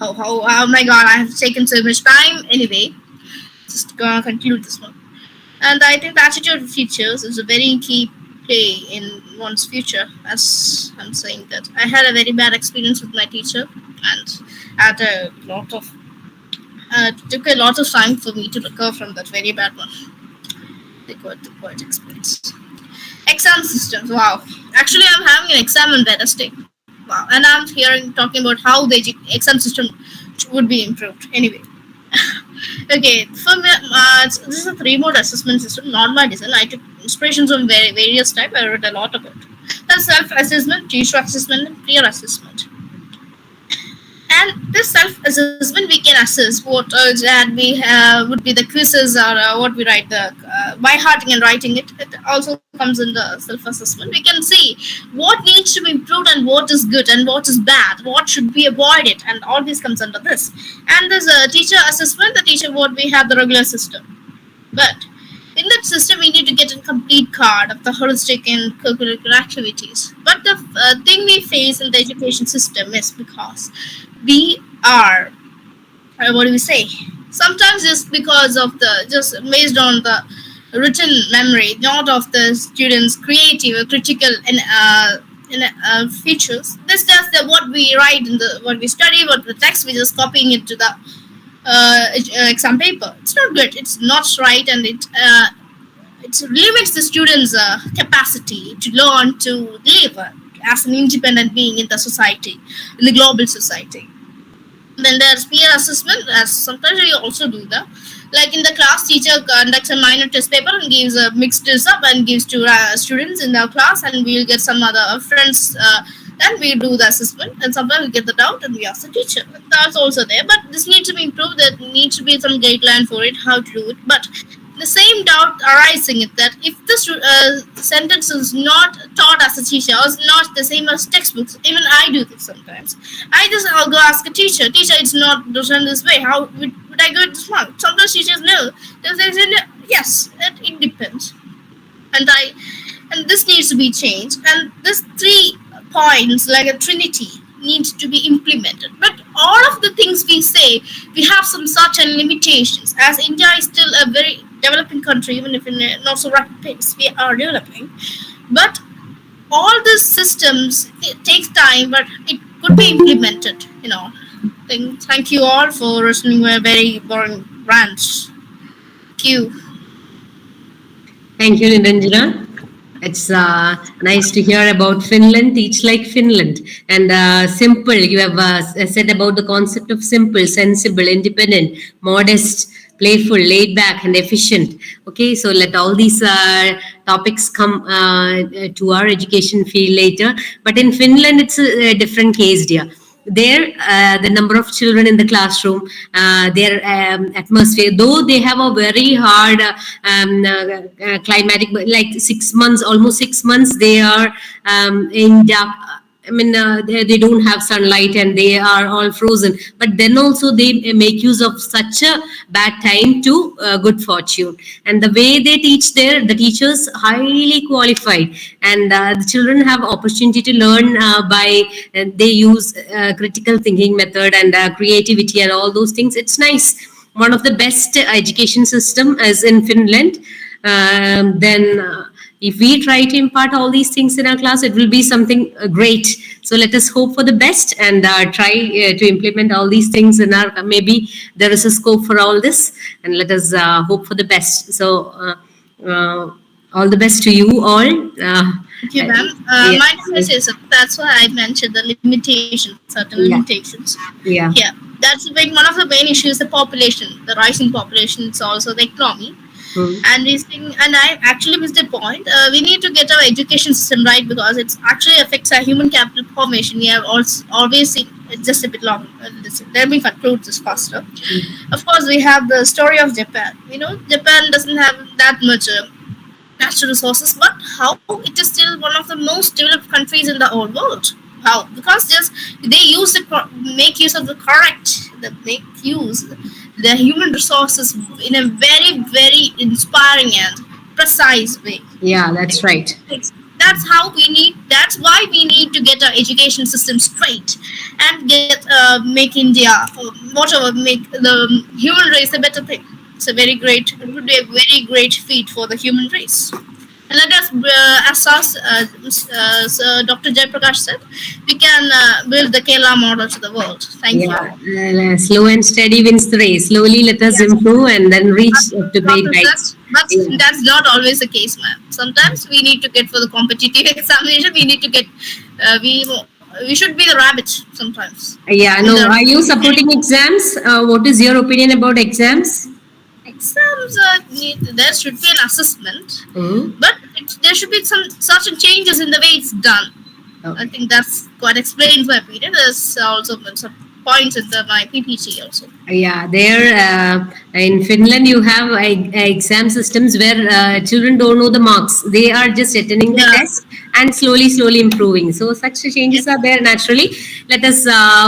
oh my god, I have taken so much time. Anyway, just gonna conclude this one. And I think the attitude of teachers is a very key play in one's future. As I'm saying that, I had a very bad experience with my teacher, and had a lot of took a lot of time for me to recover from that very bad one. The quite experience. Exam systems. Wow. Actually, I'm having an exam on Wednesday. Wow. And I'm talking about how the exam system would be improved. Anyway. Okay, for me, this is a 3-mode assessment system, not my design. I took inspirations from various type. I read a lot about it. That's self-assessment, teacher assessment, and peer assessment. And this self-assessment, we can assess what that we would be the quizzes or what we write, the by hearting and writing it. It also comes in the self-assessment. We can see what needs to be improved and what is good and what is bad, what should be avoided, and all this comes under this. And there's a teacher assessment. The teacher, what we have the regular system, but in that system, we need to get a complete card of the holistic and curricular activities. But the thing we face in the education system is because we are, what do we say? Sometimes just because of just based on the written memory, not of the students' creative or critical features. This does what we write in what we study, what the text, we just copying it to the exam paper. It's not good. It's not right, and it limits the students' capacity to learn to live as an independent being in the society, in the global society. Then there's peer assessment, as sometimes we also do that. Like in the class, teacher conducts a minor test paper and gives a mixed result and gives to students in our class, and we'll get some other friends. Then we do the assessment, and sometimes we get the doubt and we ask the teacher. That's also there, but this needs to be improved. There needs to be some guideline for it, how to do it. But the same doubt arising is that if the sentence is not taught as a teacher, or is not the same as textbooks, even I do this sometimes. I'll go ask a teacher, it's not done this way. How would I go this wrong? Sometimes teachers know. They say yes, it depends. And this needs to be changed. And this 3 points, like a trinity, needs to be implemented. But all of the things we say, we have some such limitations. As India is still a very developing country, even if in a not so rapid pace, we are developing. But all these systems, it takes time, but it could be implemented. Thank you all for listening to a very boring rants. Thank you. Thank you, Niranjana. It's nice to hear about Finland. Teach like Finland. And simple, you have said about the concept of simple, sensible, independent, modest, playful, laid back, and efficient. Okay, so let all these topics come to our education field later. But in Finland, it's a different case, dear. There, the number of children in the classroom, their atmosphere, though they have a very hard climatic, like 6 months, almost 6 months, they are in dark. I mean, they don't have sunlight and they are all frozen. But then also they make use of such a bad time to good fortune. And the way they teach there, the teachers highly qualified, and the children have opportunity to learn by they use critical thinking method and creativity and all those things. It's nice. one of the best education system as in Finland. Then if we try to impart all these things in our class, it will be something great. So let us hope for the best and try to implement all these things in our. Maybe there is a scope for all this, and let us hope for the best. So all the best to you all. Thank you, ma'am. Yeah. My criticism, that's why I mentioned the limitations, certain Yeah. limitations. Yeah. Yeah, that's one of the main issues, the population, the rising population. It's also the economy. And this thing, and I actually missed the point. We need to get our education system right because it actually affects our human capital formation. We have also always seen it's just a bit long. Let me conclude this faster. Of course, we have the story of Japan. Japan doesn't have that much natural resources, but how it is still one of the most developed countries in the whole world. How? Because just they make use of the correct, they make use the human resources in a very very inspiring and precise way. Yeah, that's right. That's how we need. That's why we need to get our education system straight and make India, whatever, make the human race a better thing. It's a very great. It would be a very great feat for the human race. And let us, as Dr. Jayaprakash said, we can build the Kerala model to the world. Thank you. Slow and steady wins the race. Slowly, let us improve and then reach up to great heights. But that's not always the case, ma'am. Sometimes we need to get for the competitive examination. We need to get. We should be the rabbit sometimes. Yeah. No. Are you supporting exams? What is your opinion about exams? Exams, there should be an assessment, but there should be some certain changes in the way it's done. Okay. I think that's quite explains my opinion. There's also some points in my PPT also. Yeah, there in Finland you have exam systems where children don't know the marks. They are just attending the test and slowly improving. So such changes are there naturally. Let us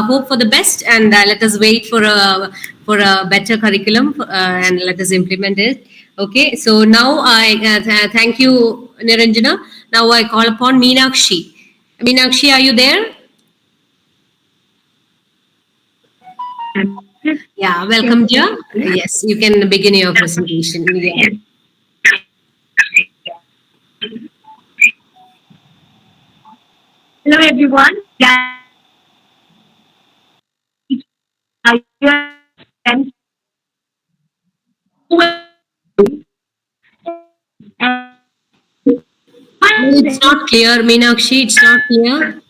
hope for the best and let us wait for a better curriculum and let us implement it. Okay, so now I thank you, Niranjana. Now I call upon Meenakshi. Meenakshi, are you there? Yeah, welcome, dear. Yes, you can begin your presentation. Yeah. Hello, everyone. It's not clear, Meenakshi. It's not clear.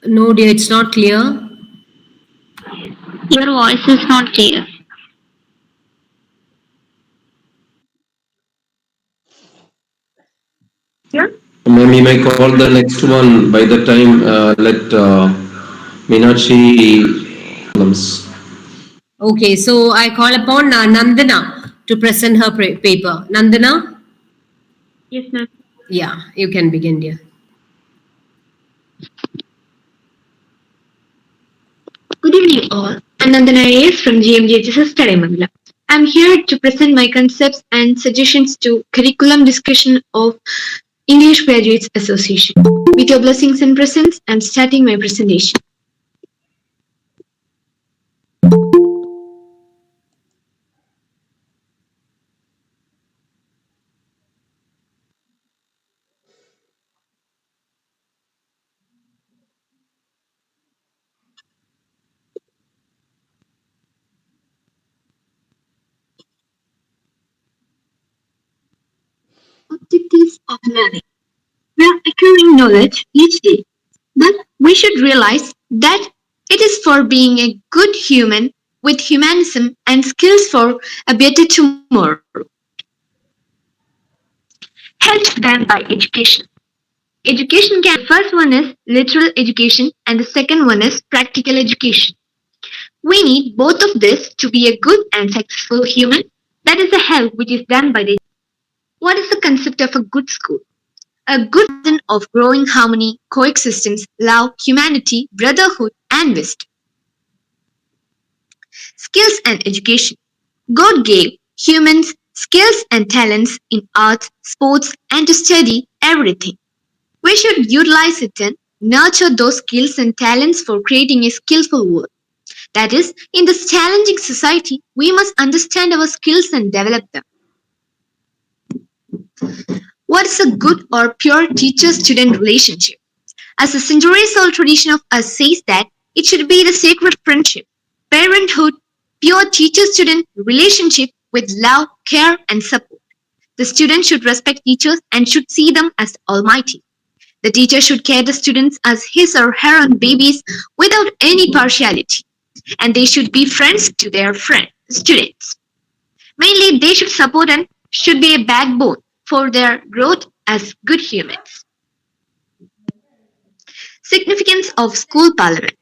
No, dear, it's not clear. Your voice is not clear. We may call the next one by the time let Meenakshi comes. Okay, so I call upon Nandana to present her paper. Nandana? Yes, ma'am. Yeah, you can begin, dear. Good evening, all. I'm Nandana AS from GMGHS Study Mandala. I'm here to present my concepts and suggestions to curriculum discussion of English Graduates Association. With your blessings and presence, I'm starting my presentation. Objectives of learning. We are acquiring knowledge each day, but we should realize that it is for being a good human with humanism and skills for a better tomorrow. Helped them by education. Education can, the first one is literal education and the second one is practical education. We need both of this to be a good and successful human. That is the help which is done by the. What is the concept of a good school? A good lesson of growing harmony, coexistence, love, humanity, brotherhood, and wisdom. Skills and education. God gave humans skills and talents in arts, sports, and to study everything. We should utilize it and nurture those skills and talents for creating a skillful world. That is, in this challenging society, we must understand our skills and develop them. What is a good or pure teacher student relationship? As the centuries old tradition of us says that it should be the sacred friendship, parenthood, pure teacher student relationship with love, care, and support. The student should respect teachers and should see them as almighty. The teacher should care the students as his or her own babies without any partiality. And they should be friends to their students. Mainly, they should support and should be a backbone for their growth as good humans. Significance of school parliament.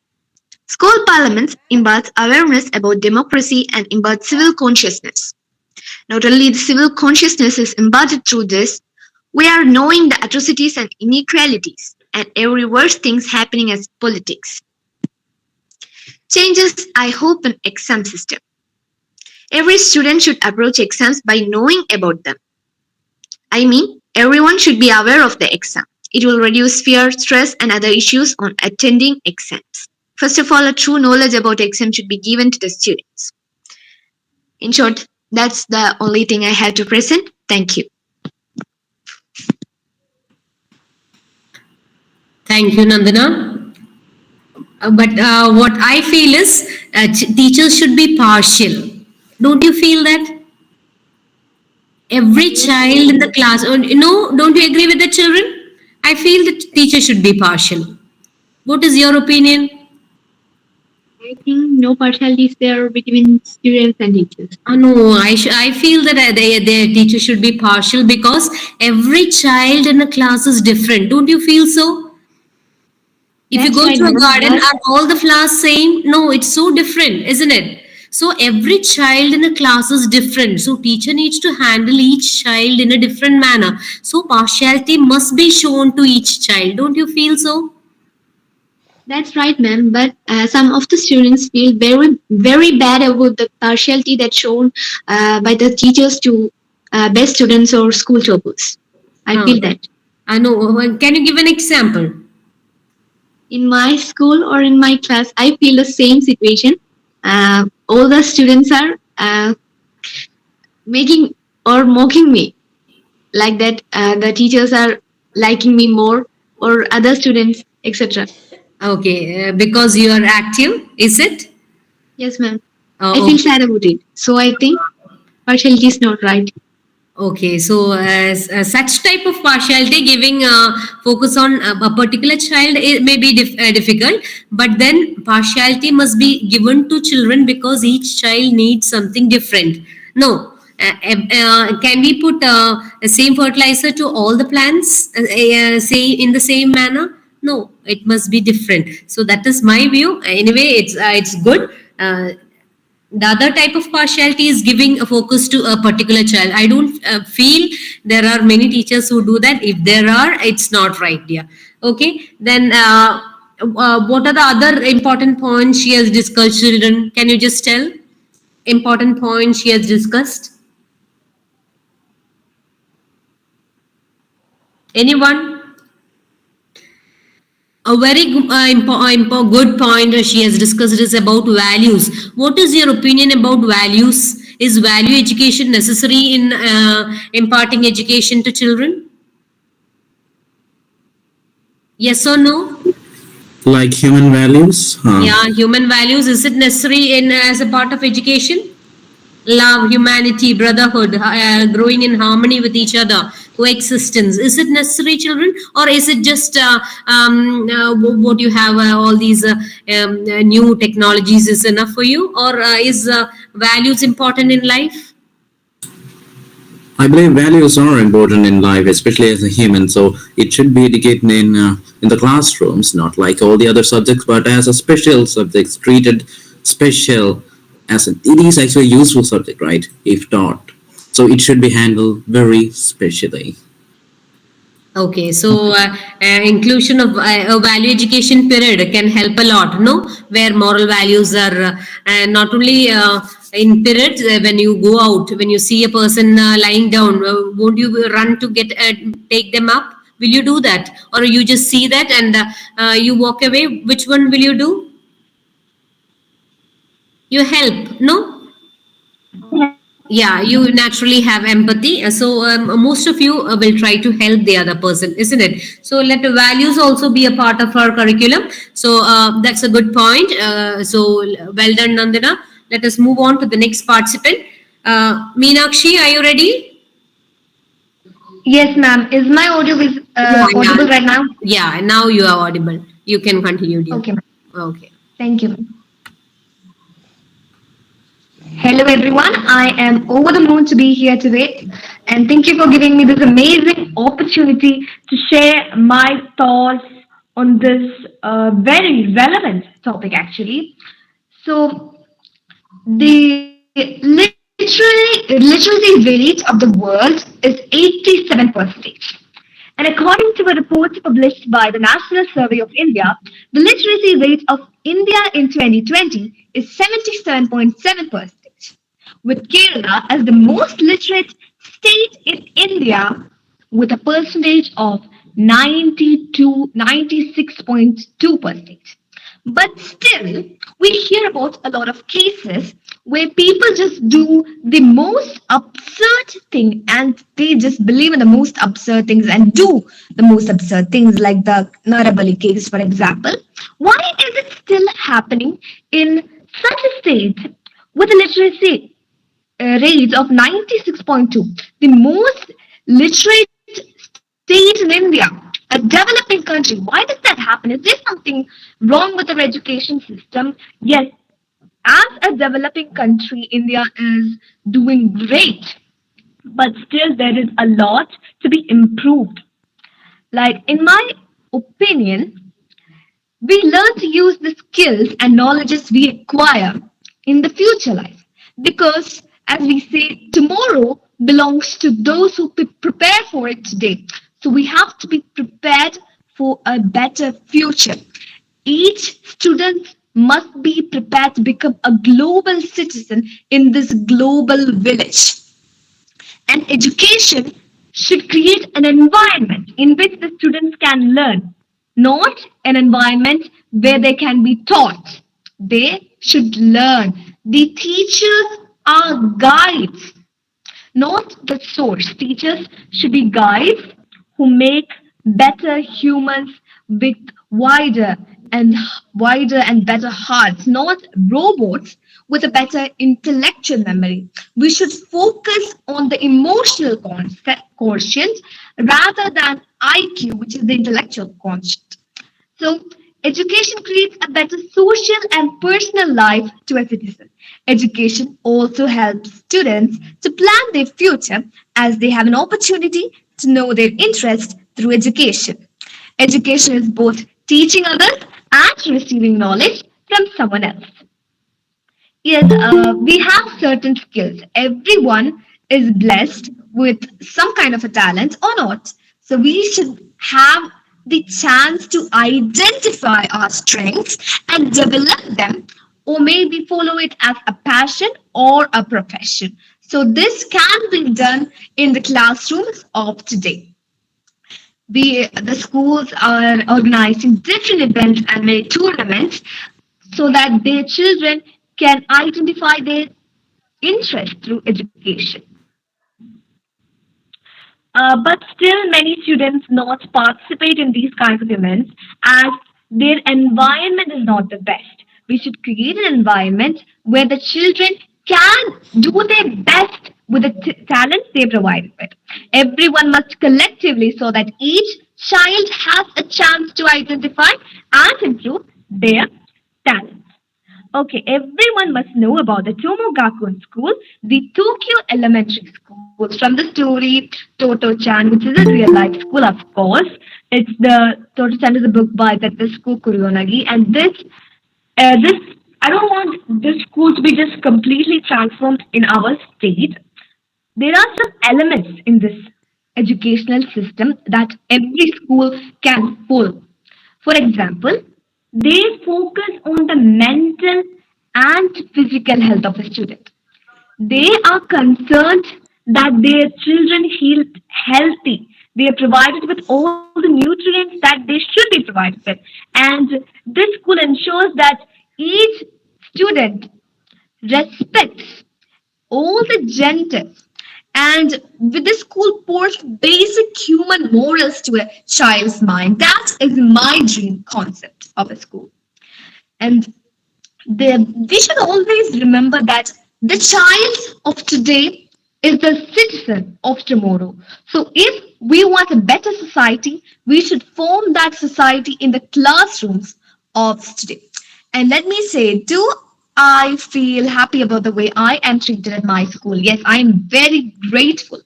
School parliaments imparts awareness about democracy and imparts civil consciousness. Not only the civil consciousness is imparted through this, we are knowing the atrocities and inequalities and every worse things happening as politics. Changes, I hope, in exam system. Every student should approach exams by knowing about them. I mean, everyone should be aware of the exam. It will reduce fear, stress, and other issues on attending exams. First of all, a true knowledge about exam should be given to the students. In short, that's the only thing I have to present. Thank you. Thank you, Nandana. But what I feel is teachers should be partial. Don't you feel that? Every child in the class, don't you agree with the children? I feel that teachers should be partial. What is your opinion? I think no partiality is there between students and teachers. No, I feel that their teacher should be partial because every child in a class is different. Don't you feel so? If you go to a garden, are all the flowers same? No, it's so different, isn't it? So every child in a class is different. So teacher needs to handle each child in a different manner. So partiality must be shown to each child. Don't you feel so? That's right, ma'am. But some of the students feel very, very bad about the partiality that's shown by the teachers to best students or school toppers. I feel that. I know. Can you give an example? In my school or in my class, I feel the same situation. All the students are making or mocking me like that. The teachers are liking me more or other students, etc. Okay, because you are active, is it? Yes, ma'am. I feel sad about it. So I think partiality is not right. Okay, so such type of partiality, giving focus on a particular child, it may be difficult, but then partiality must be given to children because each child needs something different. No, can we put the same fertilizer to all the plants, say in the same manner? No, it must be different. So that is my view. Anyway, it's good. The other type of partiality is giving a focus to a particular child. I don't feel there are many teachers who do that. If there are, it's not right, dear. Okay, then what are the other important points she has discussed, children? Can you just tell important points she has discussed? Anyone? A very good point she has discussed is about values. What is your opinion about values? Is value education necessary in imparting education to children? Yes or no? Like human values? Yeah, human values. Is it necessary in as a part of education? Love, humanity, brotherhood, growing in harmony with each other, coexistence. Is it necessary, children, or is it just what you have? All these new technologies is enough for you, or is values important in life? I believe values are important in life, especially as a human. So it should be educated in the classrooms, not like all the other subjects, but as a special subject, treated special. It is actually a useful subject, right, if taught. So it should be handled very specially. Okay, so inclusion of a value education period can help a lot, no? Where moral values are not only in periods when you go out, when you see a person lying down, won't you run to get take them up? Will you do that, or you just see that and you walk away? Which one will you do? You help, no? Yeah, you naturally have empathy. So most of you will try to help the other person, isn't it? So let the values also be a part of our curriculum. So that's a good point. Well done, Nandana. Let us move on to the next participant. Meenakshi, are you ready? Yes, ma'am. Is my audio Yeah, audible yeah. right now? Yeah, now you are audible. You can continue, dear. Okay, ma'am. Okay. Thank you. Hello, everyone. I am over the moon to be here today, and thank you for giving me this amazing opportunity to share my thoughts on this very relevant topic, actually. So, the literacy rate of the world is 87%. And according to a report published by the National Survey of India, the literacy rate of India in 2020 is 77.7%, with Kerala as the most literate state in India with a percentage of 96.2%. But still, we hear about a lot of cases where people just do the most absurd thing and they just believe in the most absurd things and do the most absurd things, like the Narabali case, for example. Why is it still happening in such a state with a literacy rate of 96.2, the most literate state in India, a developing country? Why does that happen? Is there something wrong with our education system? Yes, as a developing country, India is doing great, but still there is a lot to be improved. Like, in my opinion, we learn to use the skills and knowledges we acquire in the future life. Because, as we say, tomorrow belongs to those who prepare for it today. So we have to be prepared for a better future. Each student must be prepared to become a global citizen in this global village. And education should create an environment in which the students can learn, not an environment where they can be taught. They should learn. The teachers are guides, not the source. Teachers should be guides who make better humans with wider and wider and better hearts, not robots with a better intellectual memory. We should focus on the emotional quotient rather than IQ, which is the intellectual quotient. So, education creates a better social and personal life to a citizen. Education also helps students to plan their future as they have an opportunity to know their interest through education. Education is both teaching others and receiving knowledge from someone else. Yes, we have certain skills. Everyone is blessed with some kind of a talent or not. So we should have the chance to identify our strengths and develop them, or maybe follow it as a passion or a profession. So this can be done in the classrooms of today. The schools are organizing different events and many tournaments so that their children can identify their interest through education. But still, many students not participate in these kinds of events as their environment is not the best. We should create an environment where the children can do their best with the talents they provide with. Everyone must collectively so that each child has a chance to identify and improve their talents. Okay, everyone must know about the Tomogakuen School, the Tokyo Elementary School. From the story Toto-chan, which is a real life school, of course. It's the Toto-chan is a book by Tetsuko Kuronagi, and this I don't want this school to be just completely transformed in our state. There are some elements in this educational system that every school can follow. For example, they focus on the mental and physical health of a student. They are concerned that their children heal healthy. They are provided with all the nutrients that they should be provided with. And this school ensures that each student respects all the genders. And with the school pours basic human morals to a child's mind. That is my dream concept of a school. And we should always remember that the child of today is the citizen of tomorrow. So, if we want a better society, we should form that society in the classrooms of today. And let me say, do I feel happy about the way I am treated at my school? Yes, I am very grateful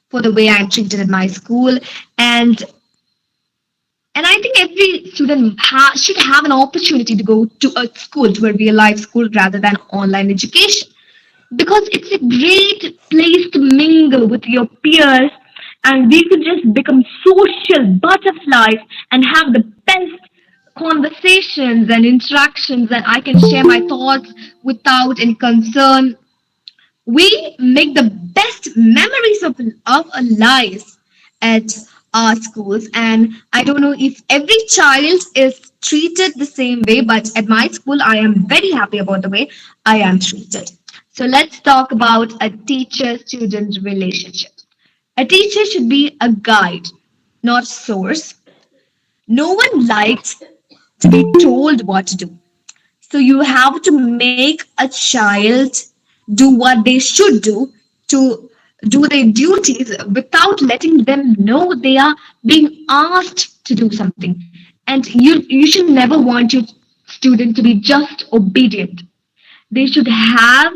for the way I am treated at my school. And I think every student should have an opportunity to go to a school, to a real life school rather than online education. Because it's a great place to mingle with your peers and we could just become social butterflies and have the best conversations and interactions and I can share my thoughts without any concern. We make the best memories of our lives at our schools. And I don't know if every child is treated the same way, but at my school, I am very happy about the way I am treated. So let's talk about a teacher student relationship. A teacher should be a guide, not source. No one likes to be told what to do. So you have to make a child do what they should do to do their duties without letting them know they are being asked to do something. And you should never want your student to be just obedient. They should have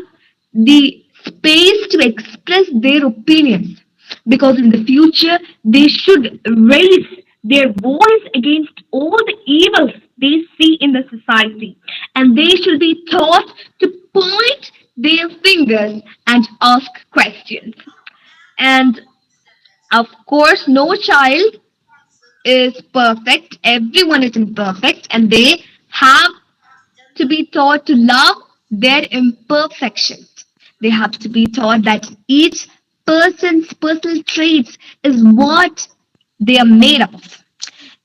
the space to express their opinions because in the future they should raise their voice against all the evils they see in the society and they should be taught to point their fingers and ask questions. And of course, no child is perfect, everyone is imperfect, and they have to be taught to love their imperfections. They have to be taught that each person's personal traits is what they are made of.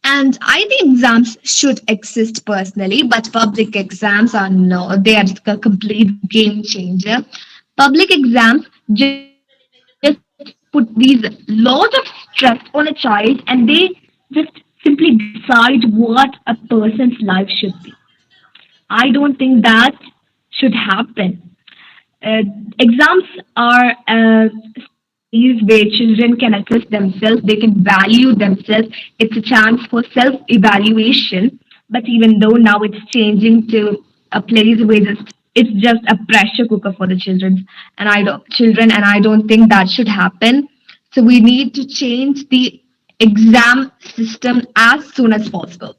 And I think exams should exist personally, but public exams are no, they are a complete game changer. Public exams just put these lot of stress on a child and they just simply decide what a person's life should be. I don't think that should happen. Exams are a space where children can assess themselves, they can value themselves. It's a chance for self evaluation. But even though now it's changing to a place where it's just a pressure cooker for the children, and I don't think that should happen. So we need to change the exam system as soon as possible.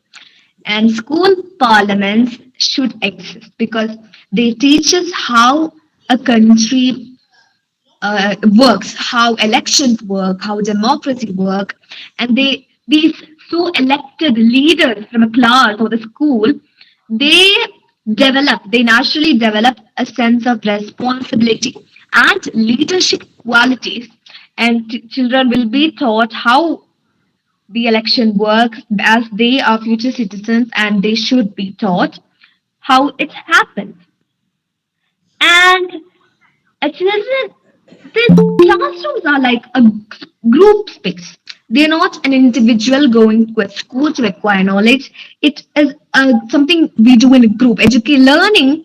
And school parliaments should exist because they teach us how a country works, how elections work, how democracy work, and these so elected leaders from a class or the school, they they naturally develop a sense of responsibility and leadership qualities, and children will be taught how the election works as they are future citizens and they should be taught how it happens. And children, the classrooms are like a group space. They're not an individual going to a school to acquire knowledge. It is something we do in a group. Educate learning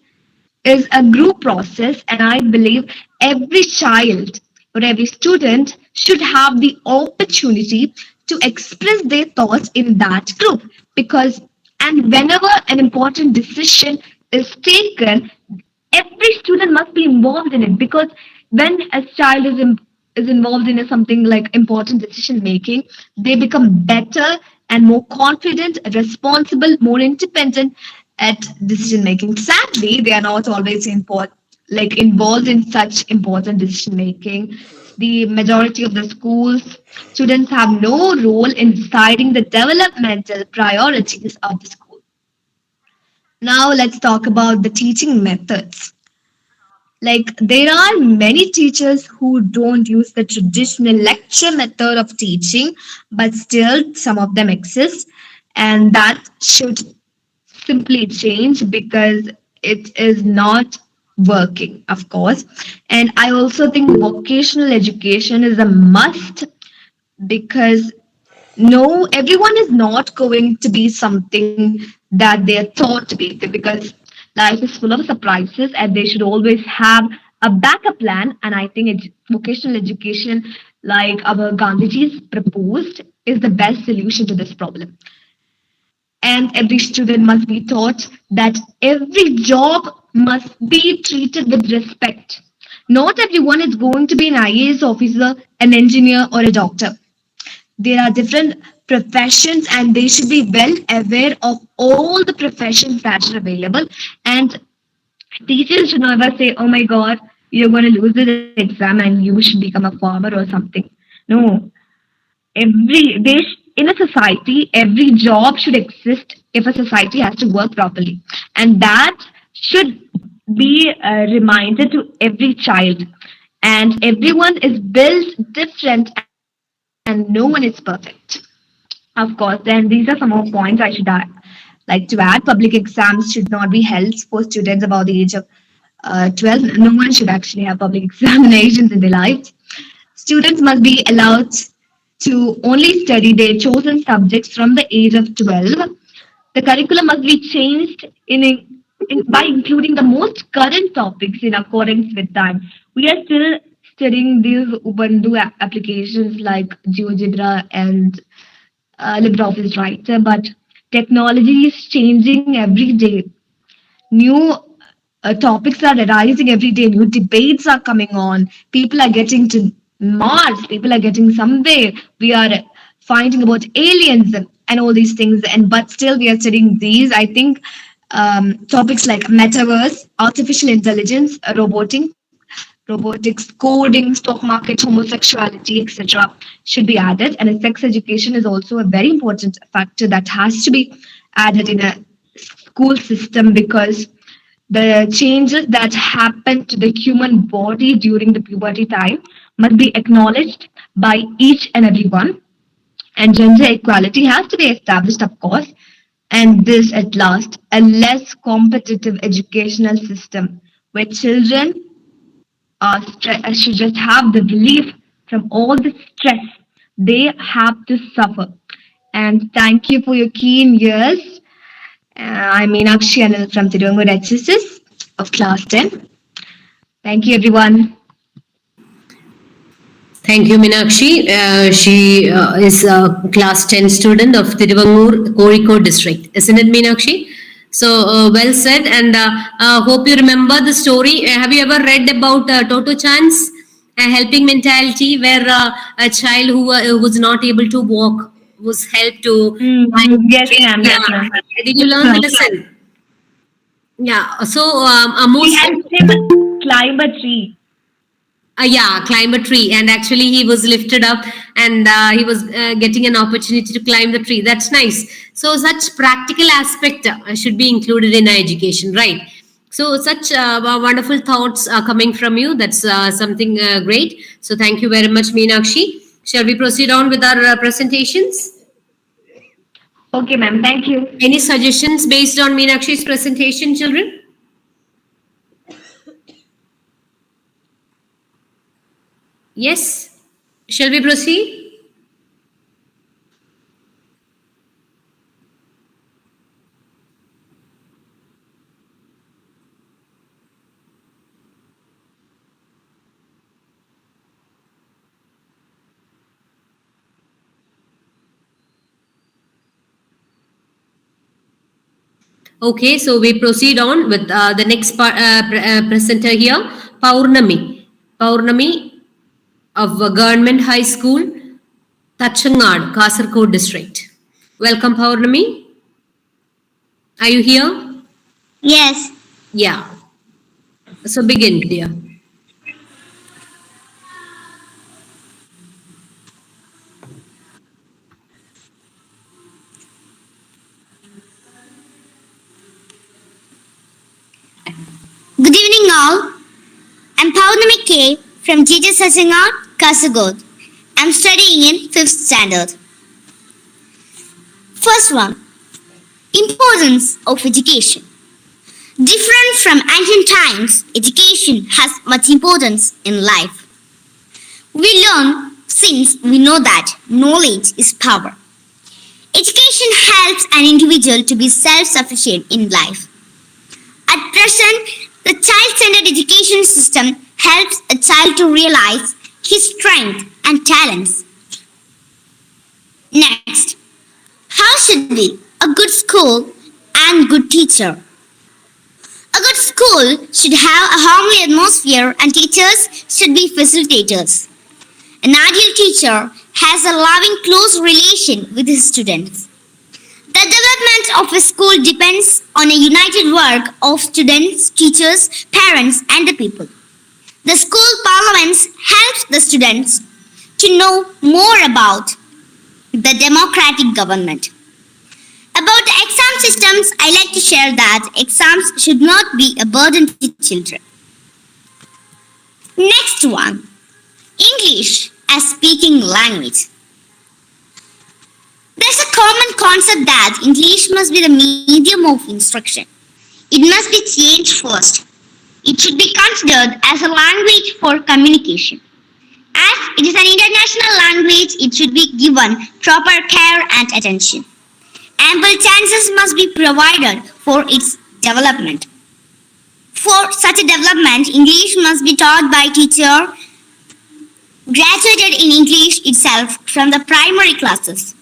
is a group process, and I believe every child or every student should have the opportunity to express their thoughts in that group because and whenever an important decision is taken, every student must be involved in it because when a child is involved in something like important decision making, they become better and more confident, responsible, more independent at decision making. Sadly, they are not always involved in such important decision making, the majority of the schools, students have no role in deciding the developmental priorities of the school. Now let's talk about the teaching methods. Like there are many teachers who don't use the traditional lecture method of teaching, but still some of them exist, and that should simply change because it is not working, of course. And I also think vocational education is a must because no, everyone is not going to be something that they are taught to be because life is full of surprises and they should always have a backup plan. And I think vocational education, like our Gandhiji's proposed, is the best solution to this problem. And every student must be taught that every job must be treated with respect. Not everyone is going to be an IAS officer, an engineer, or a doctor. There are different professions, and they should be well aware of all the professions that are available. And teachers should never say, "Oh my God, you're going to lose this exam and you should become a farmer or something." No, in a society, every job should exist if a society has to work properly, and that should be reminded to every child. And everyone is built different, and no one is perfect. Of course, then these are some more points I should like to add. Public exams should not be held for students above the age of 12. No one should actually have public examinations in their lives. Students must be allowed to only study their chosen subjects from the age of 12. The curriculum must be changed by including the most current topics in accordance with time. We are still studying these Ubuntu applications like GeoGebra and LibreOffice Writer, but technology is changing every day. New topics are arising every day. New debates are coming on. People are getting to Mars. People are getting somewhere. We are finding about aliens and all these things. And but still, we are studying these. I think topics like metaverse, artificial intelligence, robotics, coding, stock market, homosexuality, etc., should be added. And sex education is also a very important factor that has to be added in a school system because the changes that happen to the human body during the puberty time must be acknowledged by each and every one. And gender equality has to be established, of course. And this, at last, a less competitive educational system where children should just have the relief from all the stress they have to suffer. And thank you for your keen ears. I'm Meenakshi Anil from Tirungur HSS of class 10. Thank you, everyone. Thank you, Meenakshi. She is a class 10 student of Tiruvangur, Kozhikode district. Isn't it, Meenakshi? So, well said. And hope you remember the story. Have you ever read about Toto Chan's helping mentality, where a child who was not able to walk was helped to. Yes, ma'am. Yes, ma'am. Did you learn the lesson? Yeah. So, He helped him climb a tree. Yeah, climb a tree, and actually he was lifted up, and he was getting an opportunity to climb the tree. That's nice. So such practical aspect should be included in our education, right? So such wonderful thoughts are coming from you. That's something great. So thank you very much, Meenakshi. Shall we proceed on with our presentations? Okay, ma'am. Thank you. Any suggestions based on Meenakshi's presentation, children? Yes. Shall we proceed? Okay, so we proceed on with the next presenter here, Paurnami. Paurnami of Government High School, Tachangad, Kasargod district. Welcome, Paurnami. Are you here? Yes. Yeah. So begin, dear. Good evening all. I'm Paunami K from GJ Sasingar, Kasagod. I'm studying in 5th standard. First one, importance of education. Different from ancient times, education has much importance in life. We learn since we know that knowledge is power. Education helps an individual to be self-sufficient in life. At present, the child-centered education system helps a child to realize his strength and talents. Next, how should be a good school and good teacher? A good school should have a homely atmosphere and teachers should be facilitators. An ideal teacher has a loving, close relation with his students. The development of a school depends on a united work of students, teachers, parents, and the people. The school parliaments help the students to know more about the democratic government. About the exam systems, I like to share that exams should not be a burden to children. Next one, English as speaking language. There's a common concept that English must be the medium of instruction. It must be changed first. It should be considered as a language for communication. As it is an international language, it should be given proper care and attention. Ample chances must be provided for its development. For such a development, English must be taught by teacher graduated in English itself from the primary classes.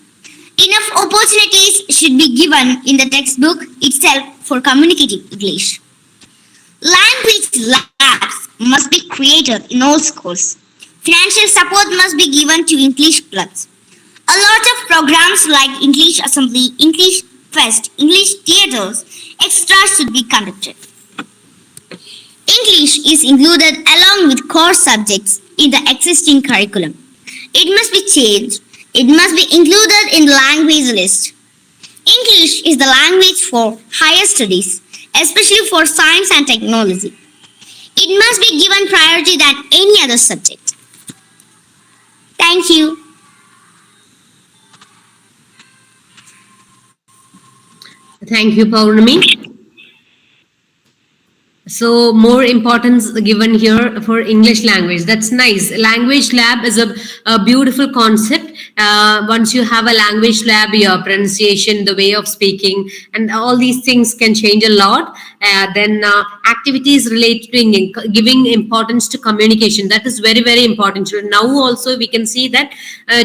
Enough opportunities should be given in the textbook itself for communicating English. Language labs must be created in all schools. Financial support must be given to English clubs. A lot of programs like English Assembly, English Fest, English Theatres, etc. should be conducted. English is included along with core subjects in the existing curriculum. It must be changed. It must be included in the language list. English is the language for higher studies, especially for science and technology. It must be given priority than any other subject. Thank you. Thank you, Paurnami. So more importance given here for English language. That's nice. Language lab is a beautiful concept. Once you have a language lab, your pronunciation, the way of speaking, and all these things can change a lot. Then activities related to giving importance to communication. That is very, very important. Now also we can see that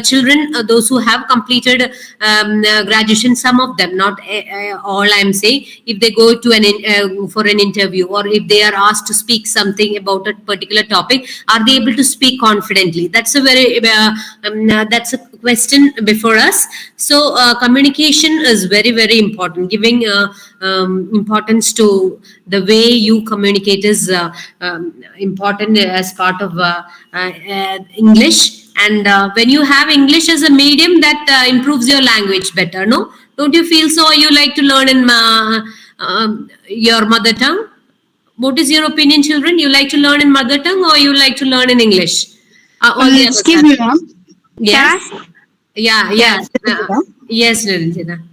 children, those who have completed graduation, some of them, not all I'm saying, if they go to for an interview or if they are asked to speak something about a particular topic, are they able to speak confidently? That's a very that's a question before us. So communication is very, very important. Giving importance to the way you communicate is important as part of English. And when you have English as a medium, that improves your language better, no? Don't you feel so? You like to learn in your mother tongue? What is your opinion, children? You like to learn in mother tongue or you like to learn in English? Excuse me, ma'am. Yes. Yeah. Yes, Niranjana.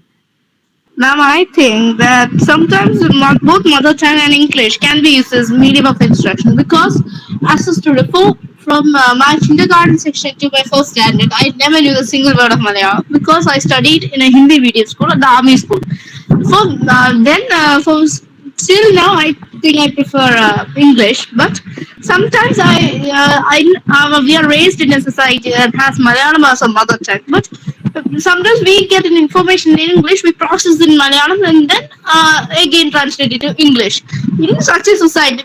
Ma'am, I think that sometimes both mother tongue and English can be used as medium of instruction because as a student, from my kindergarten section to my first standard, I never knew a single word of Malayalam because I studied in a Hindi medium school at the army school. For still now, I think I prefer English, but sometimes we are raised in a society that has Malayalam as a mother tongue, but sometimes we get an information in English, we process it in Malayalam and then again translate it to English. In such a society,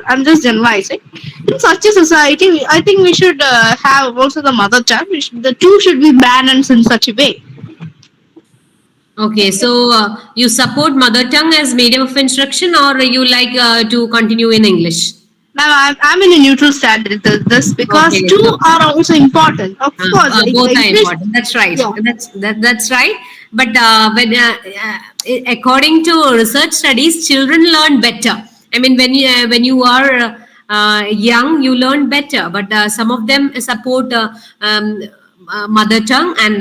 I'm just generalizing, in such a society, I think we should have also the mother tongue. The two should be balanced in such a way. Okay, so you support mother tongue as medium of instruction or you like to continue in English? Ma'am, I'm in a neutral stand with this because Okay, two so are also important. Of course, both are English, important. That's right. yeah. That's right. But when according to research studies, children learn better I mean, when you are young, you learn better. But some of them support mother tongue, and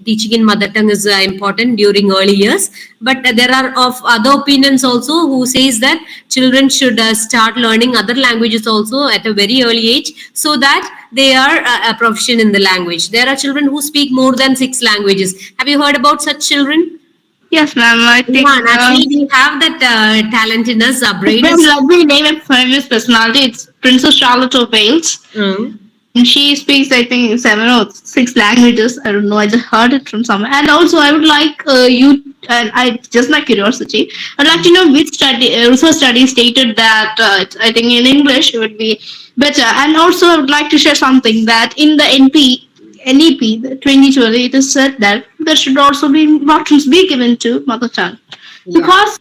teaching in mother tongue is important during early years. But there are of other opinions also who says that children should start learning other languages also at a very early age, so that they are proficient in the language. There are children who speak more than 6 languages. Have you heard about such children? Yes, ma'am. I think. Yeah, naturally we have that talent in us. Our brain Ma'am, is. let me name a famous personality. It's Princess Charlotte of Wales. Mm. And she speaks, I think, 7 or 6 languages. I don't know. I just heard it from somewhere. And also, I would like you, and I just my curiosity, I'd like to know which research study stated that I think in English it would be better. And also, I would like to share something that in the NEP, the 2020, it is said that there should also be importance be given to mother tongue. Yeah. Because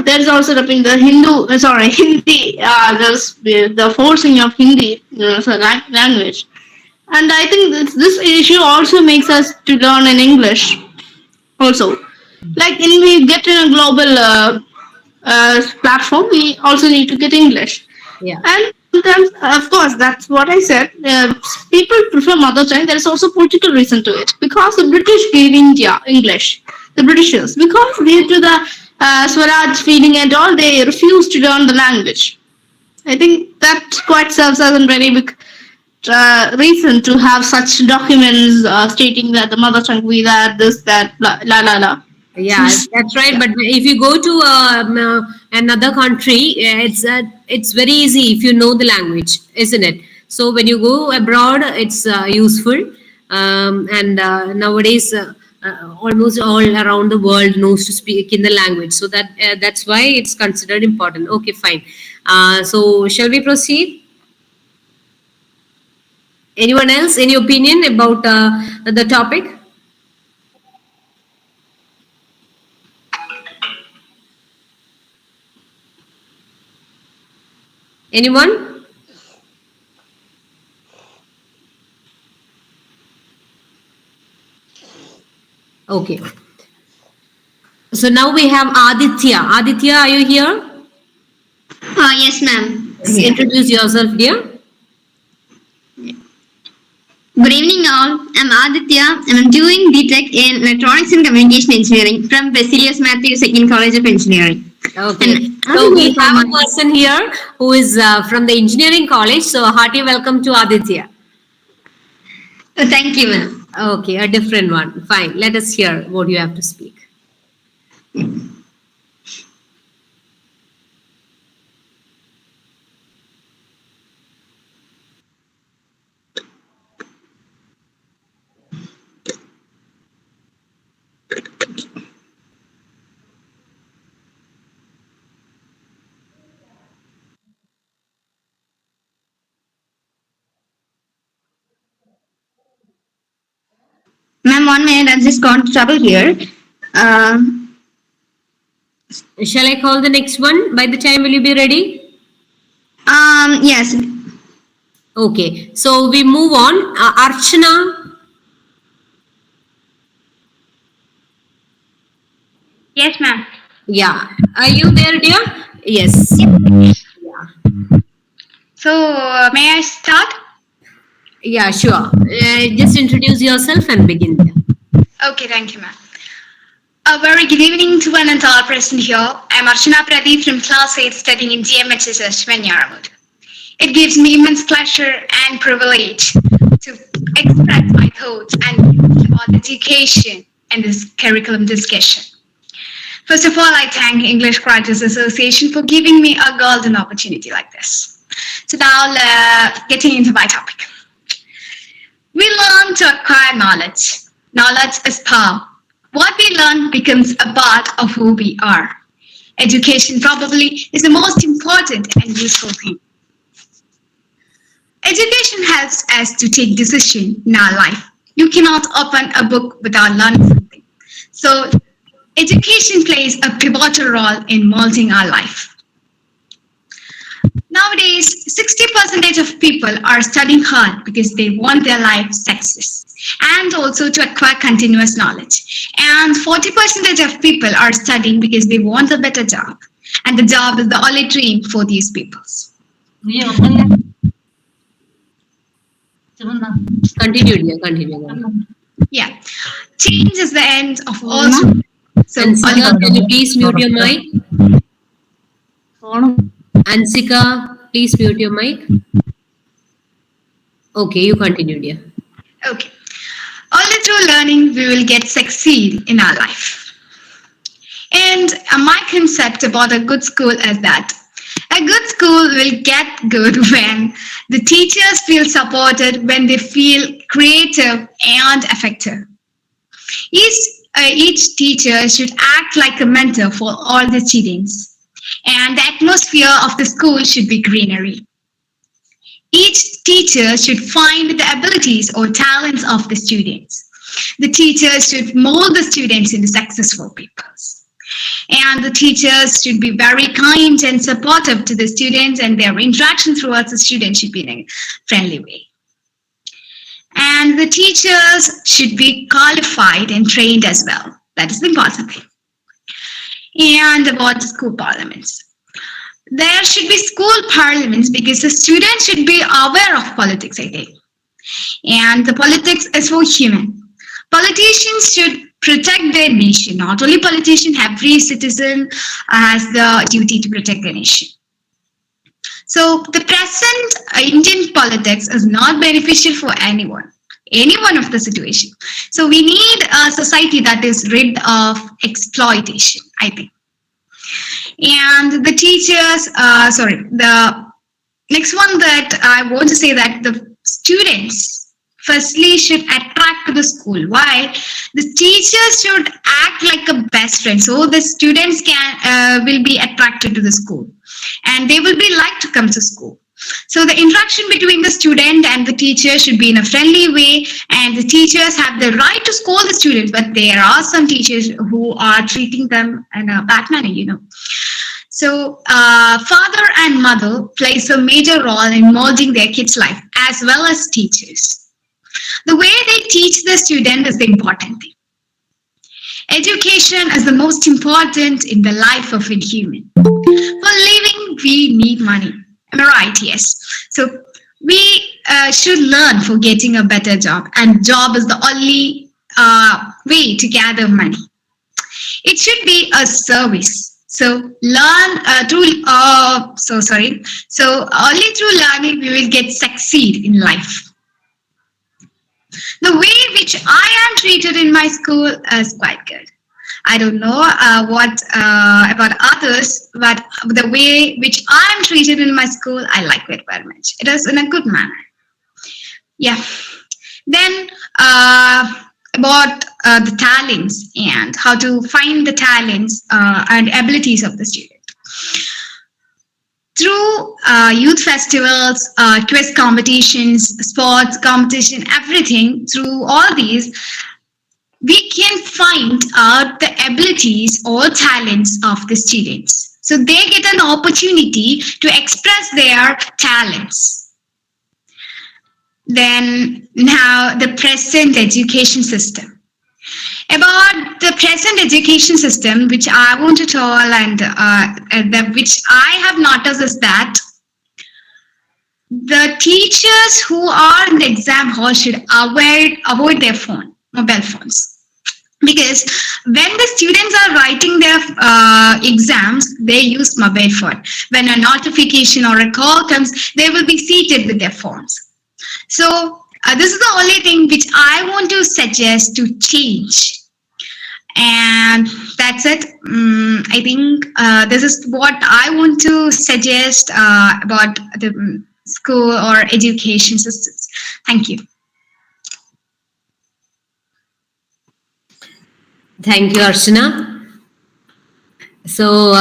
there is also in the Hindi. There's the forcing of Hindi language, and I think this issue also makes us to learn in English. Also, like when we get in a global platform, we also need to get English. Yeah. And sometimes, of course, that's what I said. People prefer mother tongue. There is also political reason to it, because the British gave India English. The Britishers, because due to the Swaraj feeling and all, they refused to learn the language. I think that quite serves as a very big reason to have such documents stating that the mother tongue we that this that la la la. Yeah, that's right. But if you go to another country, it's very easy if you know the language, isn't it? So when you go abroad, it's useful. And nowadays, almost all around the world knows to speak in the language. So that's why it's considered important. Okay, fine. So shall we proceed? Anyone else? Any opinion about the topic? Anyone? Okay. So now we have Aditya. Aditya, are you here? Yes, ma'am. Introduce yourself, dear. Good evening, all. I'm Aditya, and I'm doing BTech in Electronics and Communication Engineering from Basilius Matthew Second College of Engineering. Okay. So we have a person here who is from the engineering college. So hearty welcome to Aditya. Thank you, ma'am. Okay, a different one. Fine. Let us hear what you have to speak. Ma'am, 1 minute. I've just gone to trouble here. Shall I call the next one? By the time will you be ready? Yes. Okay. So we move on. Archana. Yes, ma'am. Yeah. Are you there, dear? Yes. So, may I start? Yeah, sure. Just introduce yourself and begin there. Okay, thank you, ma'am. A very good evening to one and all present here. I'm Archana Pradeep from Class 8 studying in GMHSS, Venyaramud. It gives me immense pleasure and privilege to express my thoughts and views on education and this curriculum discussion. First of all, I thank English Graduates Association for giving me a golden opportunity like this. So now, getting into my topic. We learn to acquire knowledge. Knowledge is power. What we learn becomes a part of who we are. Education probably is the most important and useful thing. Education helps us to take decisions in our life. You cannot open a book without learning something. So, education plays a pivotal role in molding our life. Nowadays, 60% of people are studying hard because they want their life success and also to acquire continuous knowledge. And 40% of people are studying because they want a better job. And the job is the only dream for these peoples. Continue, dear. Continue. Yeah. Change is the end of all. So, Ansika, can you please mute your mic? Ansika, please mute your mic. Okay, you continue, dear. okay. Only through learning we will get succeed in our life. And my concept about a good school is that a good school will get good when the teachers feel supported, when they feel creative and effective. Each teacher should act like a mentor for all the students, and the atmosphere of the school should be greenery. Each teacher should find the abilities or talents of the students. The teachers should mold the students into successful people. And the teachers should be very kind and supportive to the students, and their interaction towards the students should be in a friendly way. And the teachers should be qualified and trained as well. That is the important thing. And about the school parliaments. There should be school parliaments because the students should be aware of politics, I think. And the politics is for human. Politicians should protect their nation. Not only politicians, every citizen has the duty to protect their nation. So the present Indian politics is not beneficial for any one of the situation. So we need a society that is rid of exploitation, I think. And the teachers, the next one that I want to say that the students firstly should attract to the school. Why? The teachers should act like a best friend, so the students will be attracted to the school, and they will be like to come to school. So the interaction between the student and the teacher should be in a friendly way, and the teachers have the right to scold the students, but there are some teachers who are treating them in a bad manner, So father and mother plays a major role in molding their kids' life, as well as teachers. The way they teach the student is the important thing. Education is the most important in the life of a human. For living, we need money. Am I right? Yes. So we should learn for getting a better job, and job is the only way to gather money. It should be a service. So So only through learning we will get succeed in life. The way which I am treated in my school is quite good. I don't know about others, but the way which I am treated in my school, I like it very much. It is in a good manner. Yeah. Then about the talents and how to find the talents and abilities of the student. Through youth festivals, quiz competitions, sports competition, everything, through all these, we can find out the abilities or talents of the students. So they get an opportunity to express their talents. Then now the present education system. About the present education system, which I want to tell and which I have noticed is that the teachers who are in the exam hall should avoid their mobile phones. Because when the students are writing their exams, they use mobile phone. When a notification or a call comes, they will be seated with their phones. So this is the only thing which I want to suggest to change. And that's it. I think this is what I want to suggest about the school or education systems. Thank you. Thank you, Archana. So,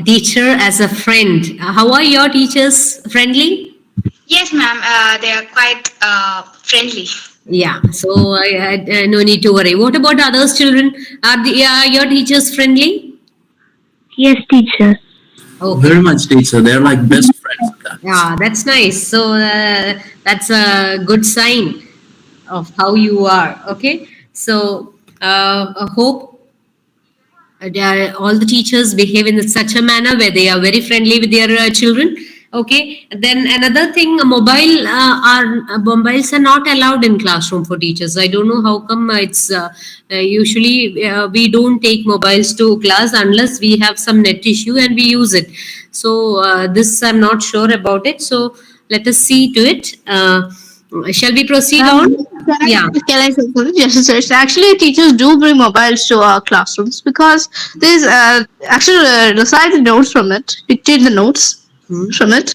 teacher as a friend, how are your teachers? Friendly? Yes, ma'am. They are quite friendly. Yeah, so no need to worry. What about other children? Are your teachers friendly? Yes, teacher. Okay. Very much, teacher. They're like best friends. Yeah, that's nice. So that's a good sign of how you are. Okay. So hope all the teachers behave in such a manner where they are very friendly with their children. Okay, then another thing, mobiles are not allowed in classroom for teachers. I don't know how come it's usually we don't take mobiles to class unless we have some net issue and we use it. So this I'm not sure about it. So let us see to it. Shall we proceed on? Yeah. Can I say something? Yes, sir. Actually, teachers do bring mobiles to our classrooms because there's actually recite the notes from it, dictate the notes from it.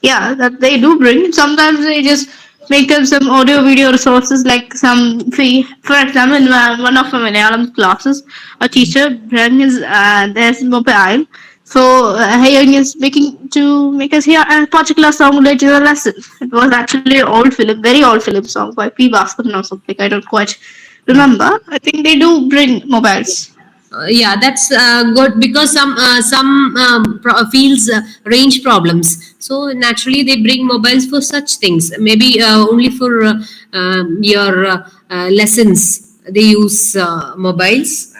Yeah, that they do bring. Sometimes they just make up some audio video resources like some free. For example, in one of my Malayalam classes, a teacher brings there's mobile. So he is making to make us hear a particular song related to the lesson. It was actually an old film, very old film song by P. Bhaskaran or something. I don't quite remember. I think they do bring mobiles. Yeah, that's good because some fields range problems. So naturally, they bring mobiles for such things. Maybe only for your lessons they use mobiles.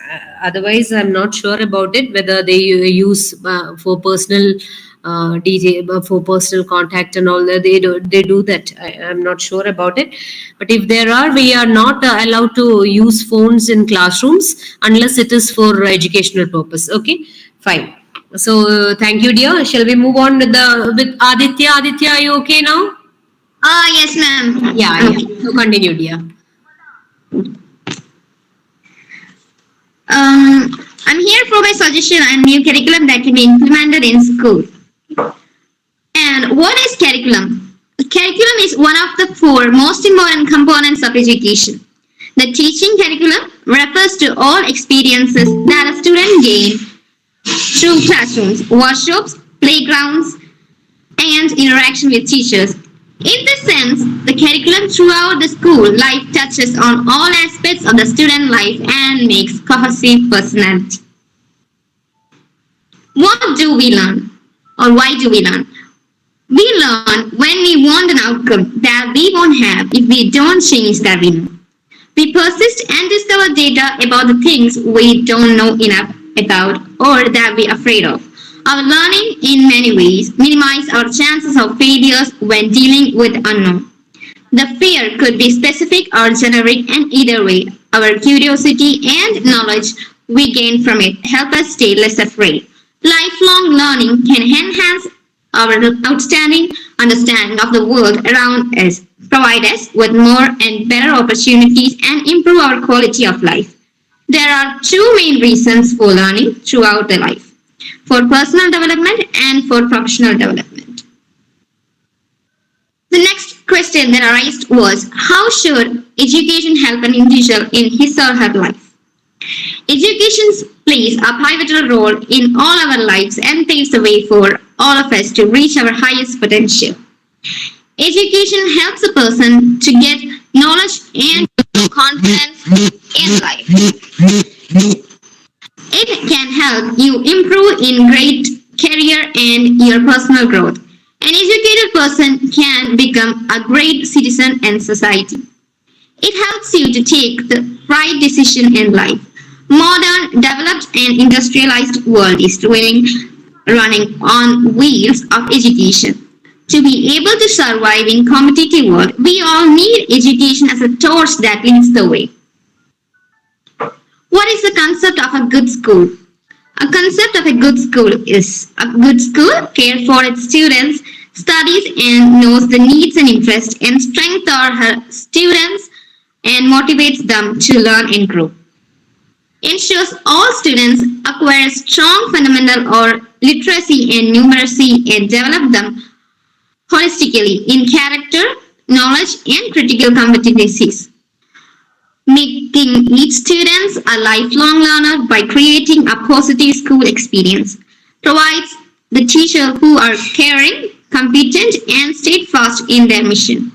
Otherwise, I'm not sure about it whether they use for personal for personal contact and all that. They do that. I'm not sure about it. But if there are, we are not allowed to use phones in classrooms unless it is for educational purpose. Okay, fine. So thank you, dear. Shall we move on with Aditya? Aditya, are you okay now? Yes, ma'am. Yeah, yeah. So continue, dear. I'm here for my suggestion on new curriculum that can be implemented in school. And what is curriculum? Curriculum is one of the 4 most important components of education. The teaching curriculum refers to all experiences that a student gains through classrooms, workshops, playgrounds, and interaction with teachers. In this sense, the curriculum throughout the school life touches on all aspects of the student life and makes cohesive personality. What do we learn? Or why do we learn? We learn when we want an outcome that we won't have if we don't change that we know. We persist and discover data about the things we don't know enough about or that we're afraid of. Our learning, in many ways, minimizes our chances of failures when dealing with unknown. The fear could be specific or generic, and either way, our curiosity and knowledge we gain from it help us stay less afraid. Lifelong learning can enhance our outstanding understanding of the world around us, provide us with more and better opportunities, and improve our quality of life. There are 2 main reasons for learning throughout the life: for personal development and for professional development. The next question that arose was, how should education help an individual in his or her life? Education plays a pivotal role in all our lives and paves the way for all of us to reach our highest potential. Education helps a person to get knowledge and confidence in life. It can help you improve in great career and your personal growth. An educated person can become a great citizen in society. It helps you to take the right decision in life. Modern, developed and industrialized world is running on wheels of education. To be able to survive in competitive world, we all need education as a torch that leads the way. What is the concept of a good school? A concept of a good school is a good school cares for its students, studies and knows the needs and interests and strengths of her students and motivates them to learn and grow. Ensures all students acquire strong fundamental or literacy and numeracy and develop them holistically in character, knowledge and critical competencies. Making each student a lifelong learner by creating a positive school experience. Provides the teachers who are caring, competent and steadfast in their mission.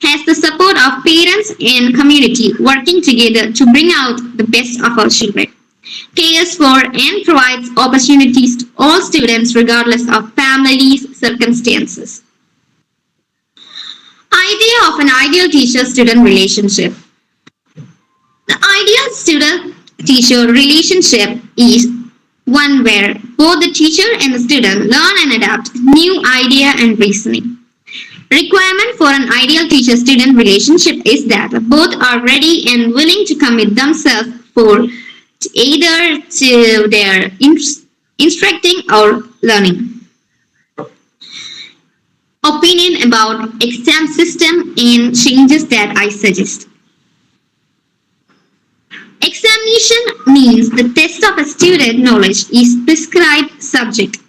Has the support of parents and community working together to bring out the best of our children. Cares for and provides opportunities to all students regardless of families' circumstances. Idea of an ideal teacher-student relationship. The ideal student-teacher relationship is one where both the teacher and the student learn and adapt new idea and reasoning. Requirement for an ideal teacher-student relationship is that both are ready and willing to commit themselves for either to their instructing or learning. Opinion about exam system and changes that I suggest. Examination means the test of a student knowledge is prescribed subject.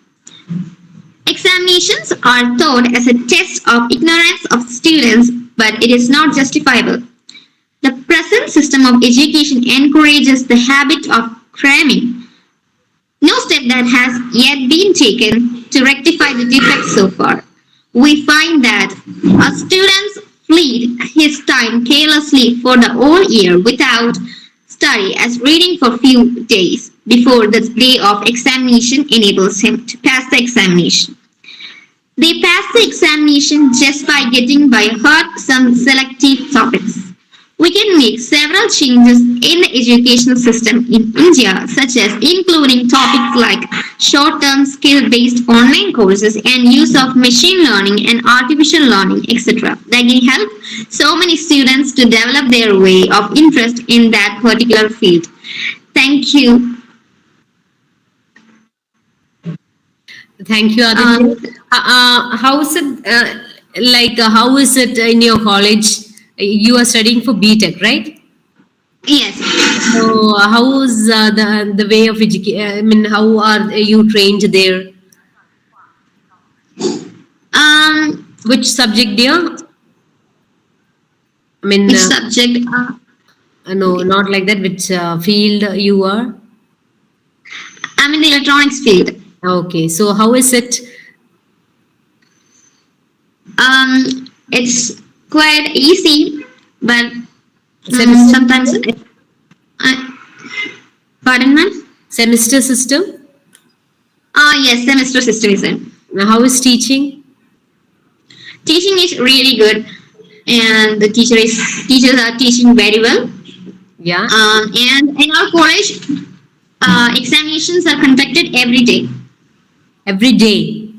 Examinations are thought as a test of ignorance of students, but it is not justifiable. The present system of education encourages the habit of cramming. No step that has yet been taken to rectify the defect so far. We find that a student fleed his time carelessly for the whole year without study as reading for few days before the day of examination enables him to pass the examination. They pass the examination just by getting by heart some selective topics. We can make several changes in the educational system in India, such as including topics like short-term skill-based online courses and use of machine learning and artificial learning, etc. That can help so many students to develop their way of interest in that particular field. Thank you. Thank you, Aditya. How is it how is it in your college? You are studying for BTech, right? Yes. So how is the way of education? I mean, how are you trained there? Which subject, dear? I mean, Which subject? no, not like that. Which field you are? I'm in the electronics field. Okay, so how is it? It's quite easy, but sometimes. Pardon, ma'am? Semester system? Yes, semester system is in. Now, how is teaching? Teaching is really good, and the teachers are teaching very well. Yeah. And in our college, examinations are conducted every day. Every day?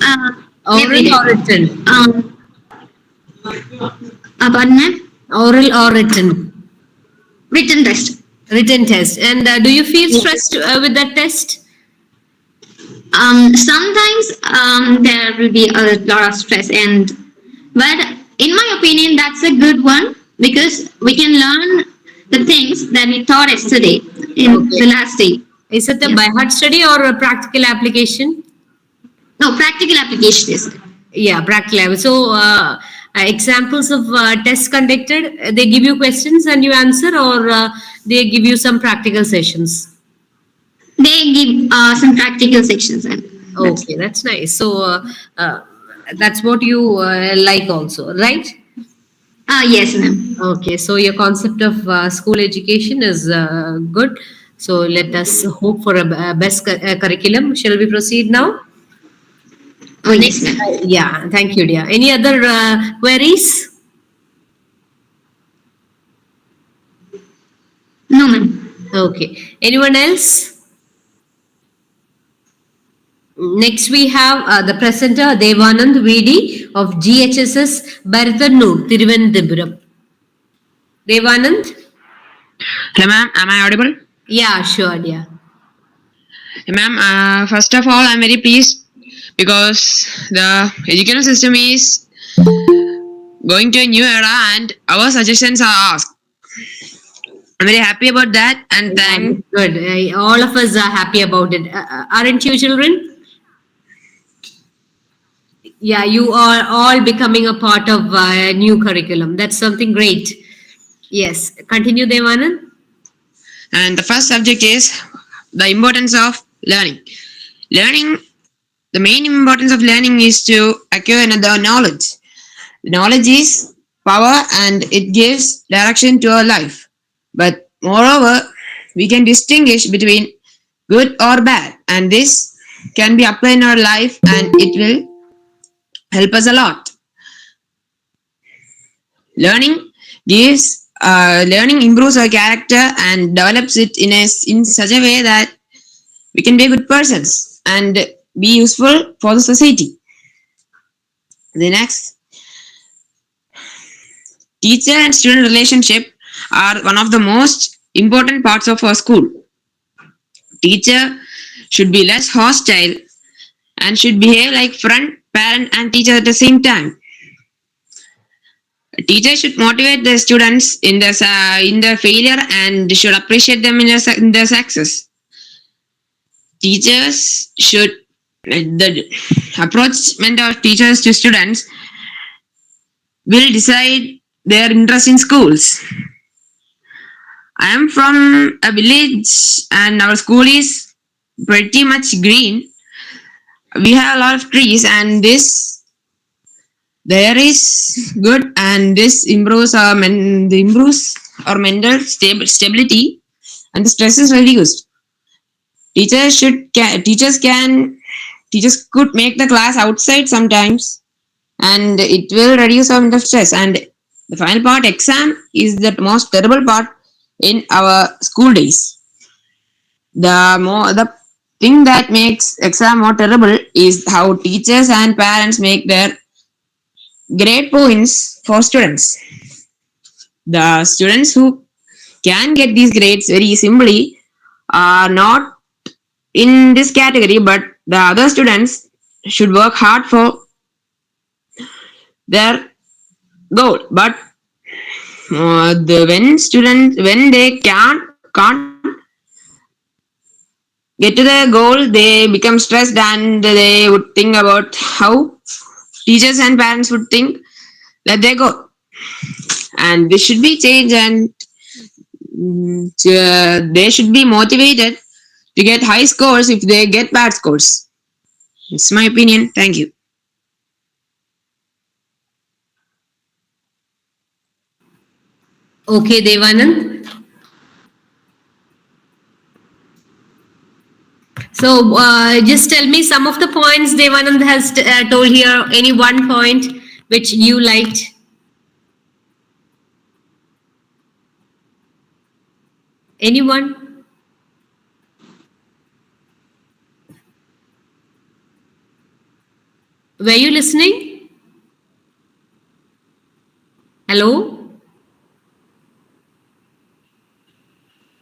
Every Oral day. or written? Pardon, ma'am? Oral or written? Written test. Written test. And do you feel stressed with that test? Sometimes there will be a lot of stress, but in my opinion, that's a good one because we can learn the things that we taught yesterday in the last day. Is it a by heart study or a practical application? No, practical application is. Yeah, practical. So, examples of tests conducted, they give you questions and you answer, or they give you some practical sessions? They give some practical sections. Okay, that's nice. So, that's what you like also, right? Yes, ma'am. Okay, so your concept of school education is good. So, let us hope for a best curriculum. Shall we proceed now? Oh, yes, ma'am. Yeah, thank you, dear. Any other queries? No, ma'am. Okay. Anyone else? Next, we have the presenter Devanand VD of GHSS Bharatannur, Thiruvananthapuram. Devanand? Hello, ma'am. Am I audible? Yeah, sure, dear. Ma'am, first of all, I'm very pleased because the educational system is going to a new era and our suggestions are asked. I'm very happy about that and thank. Good. All of us are happy about it. Aren't you, children? Yeah, you are all becoming a part of a new curriculum. That's something great. Yes. Continue, Devanand. And the first subject is the importance of learning. The main importance of learning is to acquire another knowledge. Knowledge is power and it gives direction to our life. But moreover, we can distinguish between good or bad, and this can be applied in our life and it will help us a lot. Learning improves our character and develops it in such a way that we can be good persons and be useful for the society. The next, teacher and student relationship are one of the most important parts of our school. Teacher should be less hostile and should behave like friend, parent, and teacher at the same time. A teacher should motivate the students in their failure and should appreciate them in their success. Teachers should the approachment of teachers to students will decide their interest in schools. I am from a village and our school is pretty much green. We have a lot of trees and this there is good and this improves our mental stability and the stress is reduced. Teachers could make the class outside sometimes and it will reduce our mental stress. And the final part, exam, is the most terrible part in our school days. The thing that makes exam more terrible is how teachers and parents make their grade points for students. The students who can get these grades very simply are not in this category, but the other students should work hard for their goal. But when they can't get to their goal, they become stressed and they would think about how teachers and parents would think, let they go. And this should be changed and they should be motivated to get high scores if they get bad scores. It's my opinion. Thank you. Okay, Devanand. So just tell me some of the points Devanand has told here. Any one point which you liked? Anyone? Were you listening? Hello?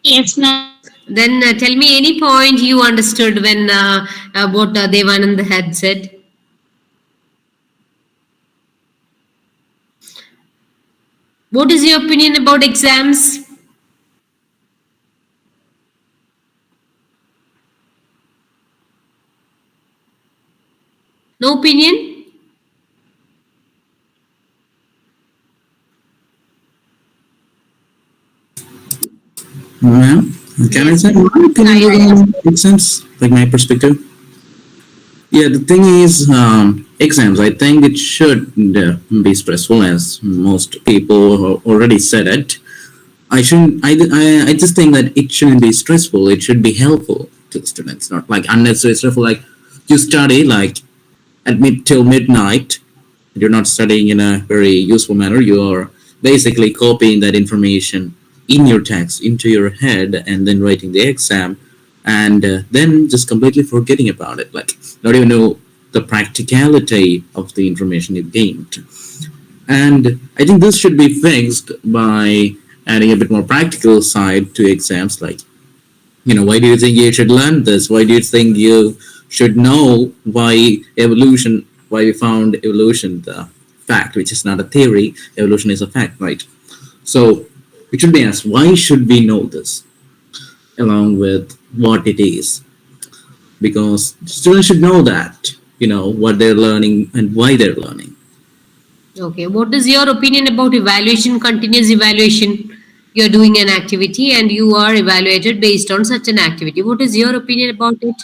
Yes, ma'am. Then tell me any point you understood when what Devanand had said. What is your opinion about exams? No opinion? Ma'am, can I say my opinion on exams, like my perspective? Yeah, the thing is, exams, I think it should be stressful, as most people already said it. I shouldn't, I just think that it shouldn't be stressful, it should be helpful to the students, not like unnecessary stressful, like you study like at till midnight, you're not studying in a very useful manner, you're basically copying that information in your text into your head and then writing the exam and then just completely forgetting about it, like not even know the practicality of the information you gained. And I think this should be fixed by adding a bit more practical side to exams, like, you know, why do you think you should learn this? Why do you think you should know why we found evolution the fact, which is not a theory, evolution is a fact, right? So it should be asked, why should we know this along with what it is? Because students should know that, you know, what they're learning and why they're learning. Okay, what is your opinion about evaluation, continuous evaluation? You're doing an activity and you are evaluated based on such an activity. What is your opinion about it?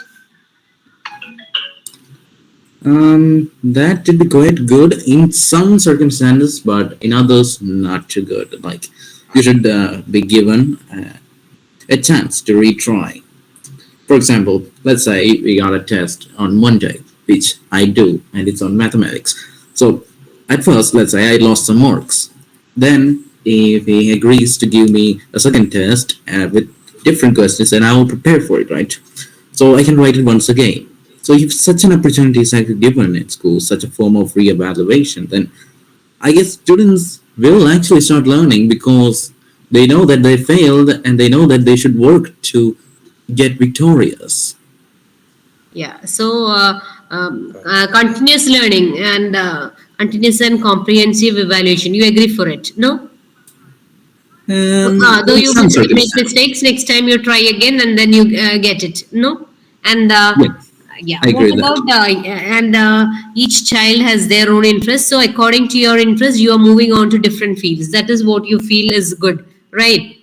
That would be quite good in some circumstances, but in others, not too good. Like, you should be given a chance to retry. For example, let's say we got a test on Monday, which I do, and it's on mathematics. So at first, let's say I lost some marks. Then if he agrees to give me a second test with different questions, then I will prepare for it, right? So I can write it once again. So if such an opportunity is actually given in school, such a form of re-evaluation, then I guess students will actually start learning because they know that they failed and they know that they should work to get victorious. Yeah. So continuous learning and continuous and comprehensive evaluation. You agree for it? No. Though In you some make circumstances. mistakes, next time you try again and then you get it. No. And Yes, yeah. I What agree with that. about and each child has their own interest. So according to your interest, you are moving on to different fields. That is what you feel is good, right?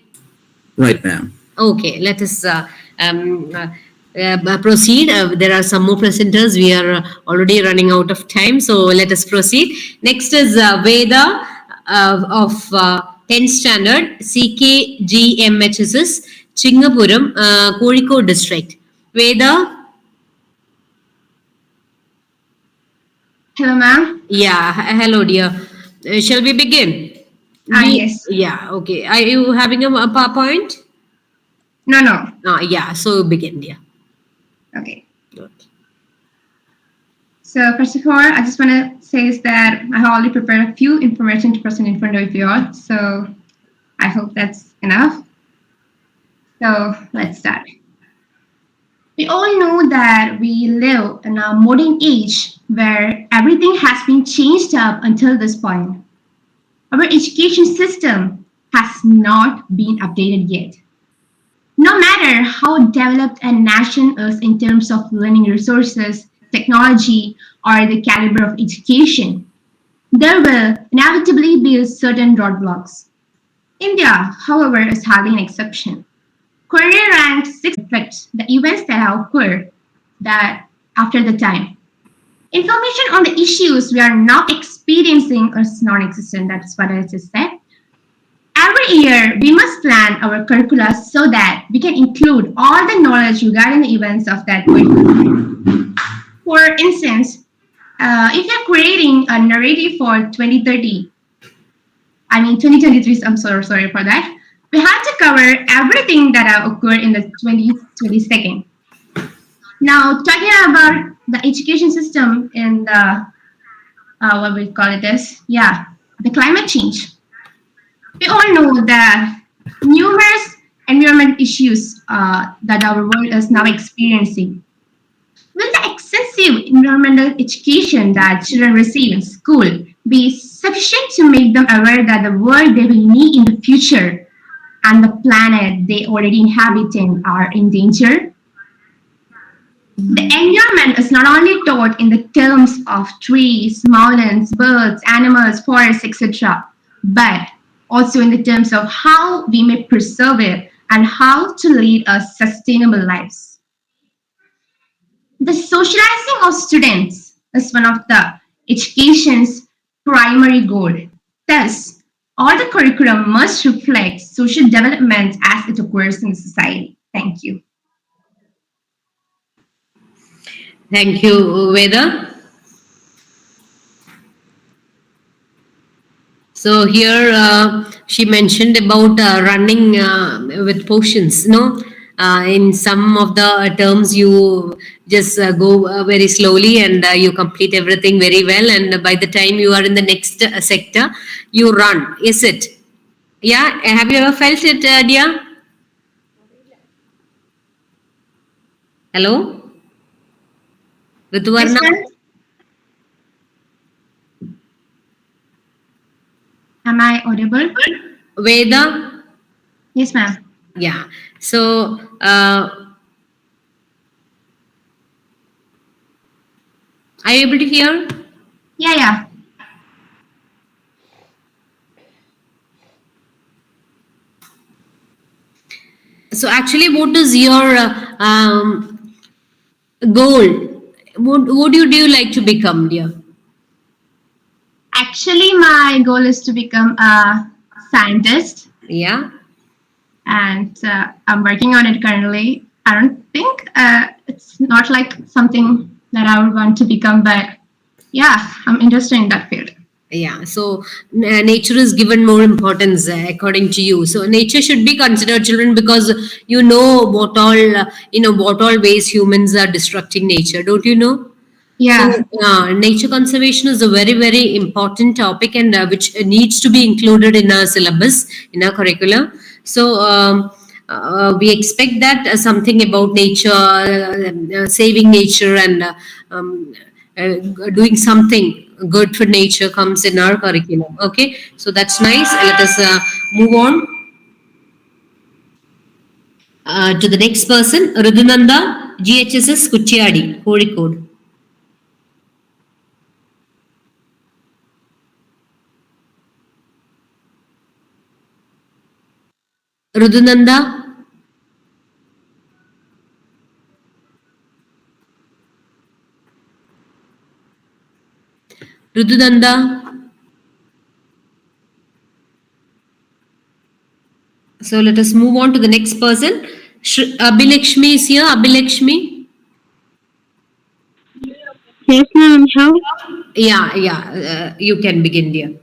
Right, ma'am. Okay, let us um, uh, proceed. There are some more presenters. We are already running out of time, so let us proceed. Next is Veda of 10th standard, CKGMHSS, Chingapuram, Kozhikode district. Veda, Hello, ma'am. yeah, hello, dear. Shall we begin? Yes. Yeah, okay. Are you having a PowerPoint? No. Yeah, so begin, dear. Okay. So first of all, I just want to say is that I have already prepared a few information to present in front of you all. So I hope that's enough. So let's start. We all know that we live in a modern age where everything has been changed up until this point. Our education system has not been updated yet. No matter how developed a nation is in terms of learning resources, technology, or the caliber of education, there will inevitably be certain roadblocks. India, however, is hardly an exception. Korea ranked 6th reflects the events that have occurred that after the time. Information on the issues we are now experiencing is non-existent. That's what I just said. Every year, we must plan our curricula so that we can include all the knowledge regarding the events of that curriculum. For instance, if you're creating a narrative for 2030, 2023, I'm sorry for that. We have to cover everything that have occurred in the 2022nd. Now, talking about the education system in the, what we call it as, the climate change. We all know that numerous environment issues that our world is now experiencing. Will the extensive environmental education that children receive in school be sufficient to make them aware that the world they will need in the future and the planet they already inhabit in are in danger? The environment is not only taught in the terms of trees, mountains, birds, animals, forests, etc., but also in the terms of how we may preserve it and how to lead a sustainable lives. The socializing of students is one of the education's primary goal. Thus, all the curriculum must reflect social development as it occurs in society. Thank you. Thank you, Veda. So here she mentioned about running with potions. No, in some of the terms you just go very slowly and you complete everything very well. And by the time you are in the next sector, you run. Is it? Yeah. Have you ever felt it, dear? Hello, Rituvarna? Am I audible? Veda? Yes, ma'am. Yeah. So, are you able to hear? Yeah. So, actually, what is your goal? What do you like to become, dear? Actually, my goal is to become a scientist. Yeah. And I'm working on it currently. I don't think it's not like something that I would want to become, but yeah, I'm interested in that field. Yeah, so nature is given more importance according to you. So nature should be considered, children, because you know what all what all ways humans are destructing nature. Don't you know? Yeah. So nature conservation is a very very important topic, and which needs to be included in our syllabus, in our curriculum. So. We expect that something about nature, saving nature, and uh, doing something good for nature comes in our curriculum. Okay, so that's nice. Let us move on to the next person, Rudunanda, GHSS Kuchiyadi, Kozhikode. Rudunanda, Rudunanda. So let us move on to the next person. Abhilakshmi is here. Abhilakshmi. Yes, ma'am. How? Yeah, yeah. You can begin, dear.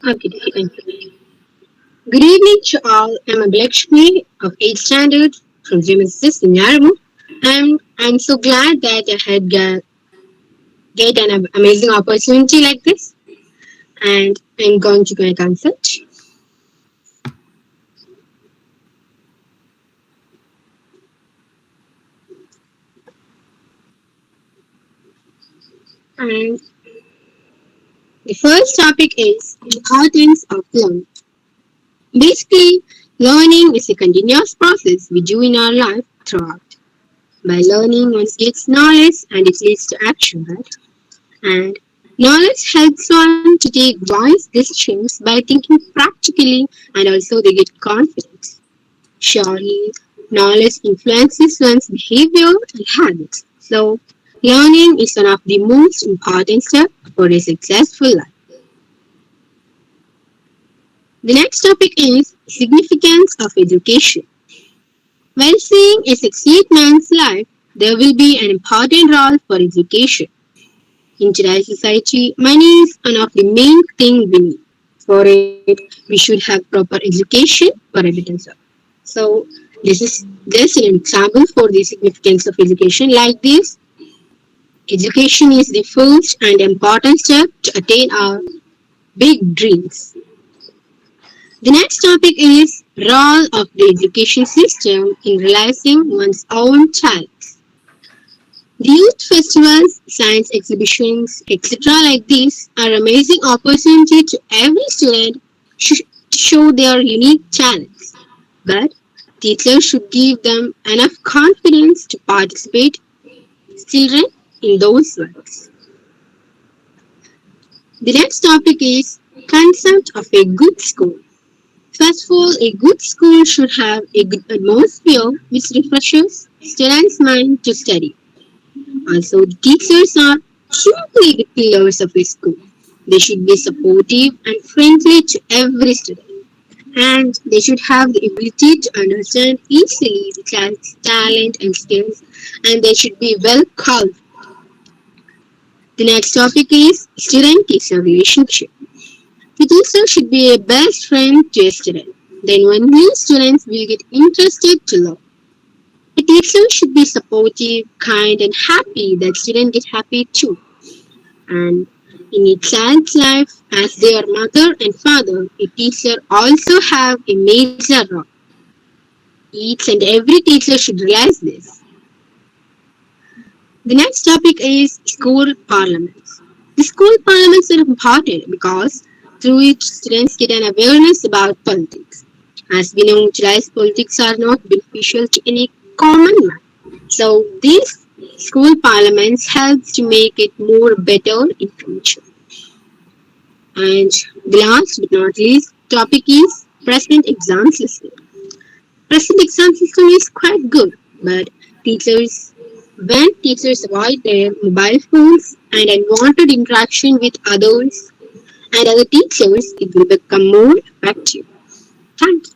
Okay, thank you. Good evening to all. I'm Abhilakshmi of 8th standard from Genesis in Yaramo. I'm so glad that I had get an amazing opportunity like this, and I'm going to my concept. And the first topic is importance of learning. Basically, learning is a continuous process we do in our life throughout. By learning, one gets knowledge and it leads to action, right? And knowledge helps one to take wise decisions by thinking practically, and also they get confidence. Surely, knowledge influences one's behavior and habits. So, learning is one of the most important steps for a successful life. The next topic is significance of education. While seeing a succeed man's life, there will be an important role for education. In today's society, money is one of the main things we need. For it, we should have proper education for a better job. So, this is just an example for the significance of education. Like this, education is the first and important step to attain our big dreams. The next topic is role of the education system in realizing one's own talents. The youth festivals, science exhibitions, etc. like these are amazing opportunity to every student to show their unique talents. But teachers should give them enough confidence to participate children in those works. The next topic is concept of a good school. First of all, a good school should have a good atmosphere which refreshes students' mind to study. Also, the teachers are truly the pillars of a school. They should be supportive and friendly to every student. And they should have the ability to understand easily the child's talent and skills, and they should be well qualified. The next topic is student-teacher relationship. The teacher should be a best friend to a student. Then when new students will get interested to learn. A teacher should be supportive, kind, and happy that students get happy too. And in a child's life, as their mother and father, a teacher also have a major role. Each and every teacher should realize this. The next topic is school parliaments. The school parliaments are important because through it students get an awareness about politics. As we know, today's politics are not beneficial to any common man. So these school parliaments helps to make it more better in future. And the last but not least topic is present exam system. Present exam system is quite good, but teachers when teachers avoid their mobile phones and unwanted interaction with others and other teachers, it will become more effective. Thank you.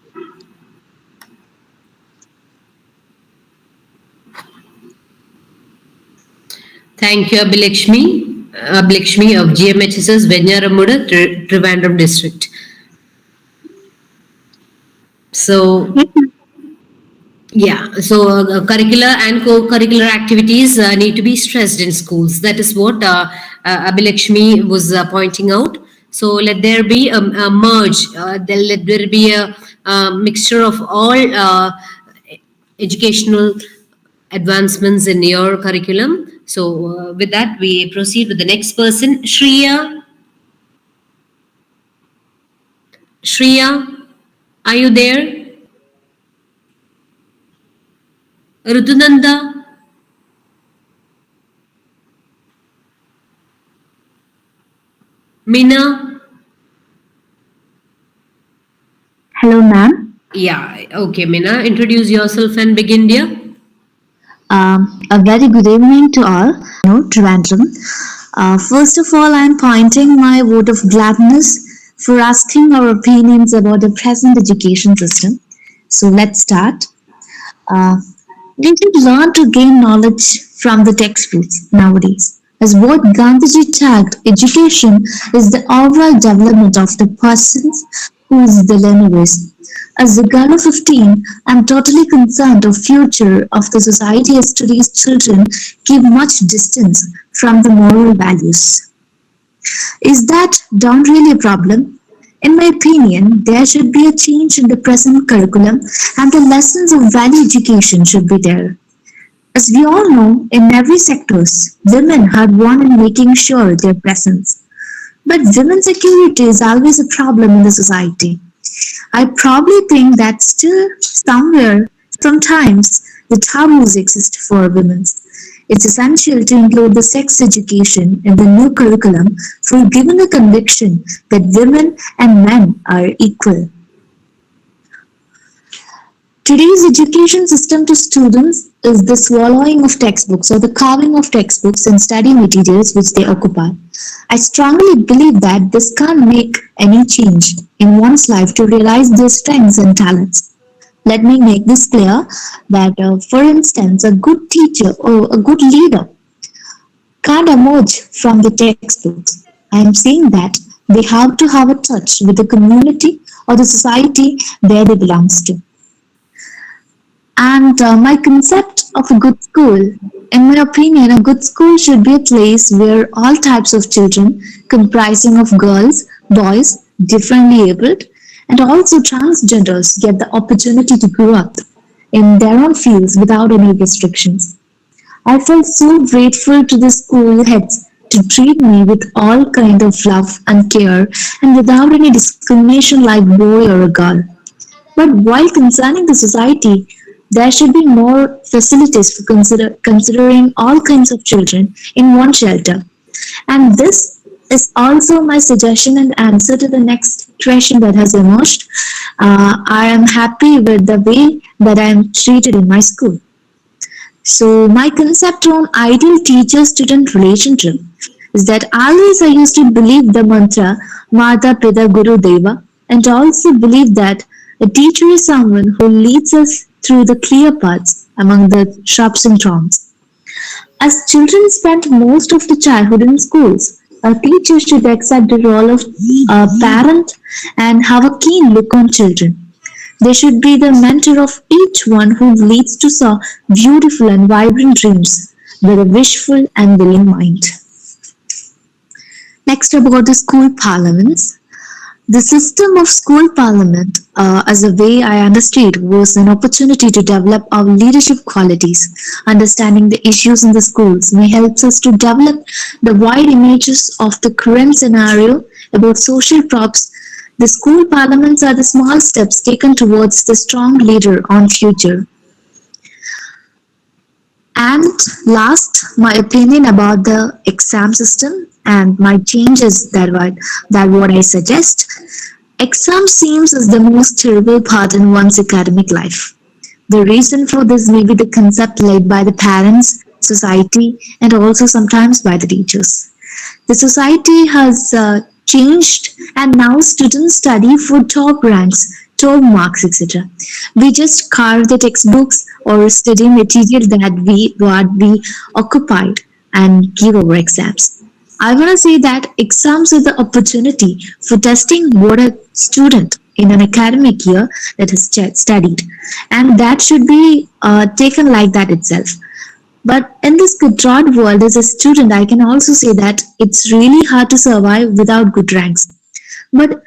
Thank you, Abhilakshmi. Abhilakshmi of GMHSS Venyaramuda, Trivandrum district. So, yeah, so curricular and co-curricular activities need to be stressed in schools. That is what Abhilakshmi was pointing out. So let there be a merge. Let there be a mixture of all educational advancements in your curriculum. So with that, we proceed with the next person, Shreya. Shreya, are you there? Rudunanda? Mina? Hello, ma'am. Yeah, okay, Mina, introduce yourself and begin, dear. A very good evening to all. Trivandrum. First of all, I'm pointing my vote of gladness for asking our opinions about the present education system. So let's start. We should learn to gain knowledge from the textbooks nowadays. As what Gandhiji tagged, education is the overall development of the persons who is the learner is. As a girl of 15, I'm totally concerned of future of the society as today's children keep much distance from the moral values. Is that done really a problem? In my opinion, there should be a change in the present curriculum and the lessons of value education should be there. As we all know, in every sectors, women had won in making sure their presence. But women's security is always a problem in the society. I probably think that still somewhere, sometimes, the taboos exist for women. It's essential to include the sex education in the new curriculum for giving the conviction that women and men are equal. Today's education system to students is the swallowing of textbooks or the carving of textbooks and study materials which they occupy. I strongly believe that this can't make any change in one's life to realize their strengths and talents. Let me make this clear that, for instance, a good teacher or a good leader can't emerge from the textbooks. I am saying that they have to have a touch with the community or the society where they belong to. And my concept of a good school, in my opinion, a good school should be a place where all types of children, comprising of girls, boys, differently abled, and also transgenders, get the opportunity to grow up in their own fields without any restrictions. I felt so grateful to the school heads to treat me with all kind of love and care and without any discrimination like boy or a girl. But while concerning the society, there should be more facilities for considering all kinds of children in one shelter. And this is also my suggestion and answer to the next question that has emerged. I am happy with the way that I am treated in my school. So my concept on ideal teacher-student relationship is that always I used to believe the mantra Mata Pita Guru Deva and also believe that a teacher is someone who leads us through the clear paths among the shrubs and thorns. As children spend most of the childhood in schools, a teacher should accept the role of a parent and have a keen look on children. They should be the mentor of each one who leads to so beautiful and vibrant dreams with a wishful and willing mind. Next, about the school parliaments. The system of school parliament, as a way I understood, was an opportunity to develop our leadership qualities. Understanding the issues in the schools may help us to develop the wide images of the current scenario about social props. The school parliaments are the small steps taken towards the strong leader on future. And last, my opinion about the exam system and my changes that what I suggest. Exam seems as the most terrible part in one's academic life. The reason for this may be the concept laid by the parents, society, and also sometimes by the teachers. The society has changed and now students study for top ranks, top marks, etc. We just carve the textbooks or study material that we occupied and give our exams. I want to say that exams are the opportunity for testing what a student in an academic year that has studied, and that should be taken like that itself. But in this controlled world, as a student, I can also say that it's really hard to survive without good ranks. But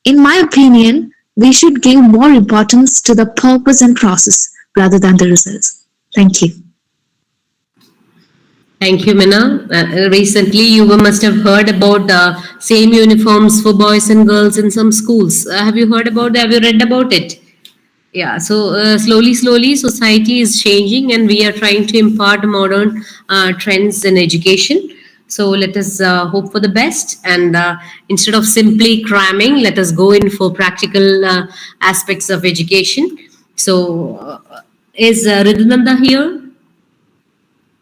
in my opinion, we should give more importance to the purpose and process rather than the results. Thank you. Thank you, Mina. Recently, you must have heard about same uniforms for boys and girls in some schools. Have you heard about that? Have you read about it? Yeah, so slowly, society is changing, and we are trying to impart modern trends in education. So let us hope for the best, and instead of simply cramming, let us go in for practical aspects of education. So, is Ridunanda here?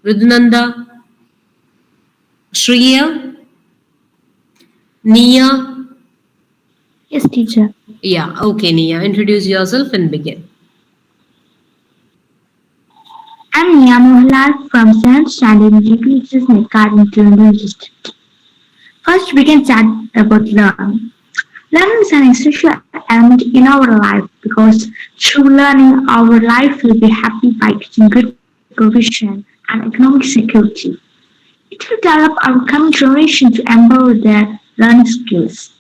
Ridunanda, Shreya, Nia? Yes, teacher. Yeah, okay, Nia. Introduce yourself and begin. I'm Nia Mohanlal from 7th Standard in GPHS Nekar in Tirunelveli district. First, we can chat about learning. Learning is an essential element in our life because through learning, our life will be happy by getting good provision and economic security. It will develop our coming generation to empower their learning skills.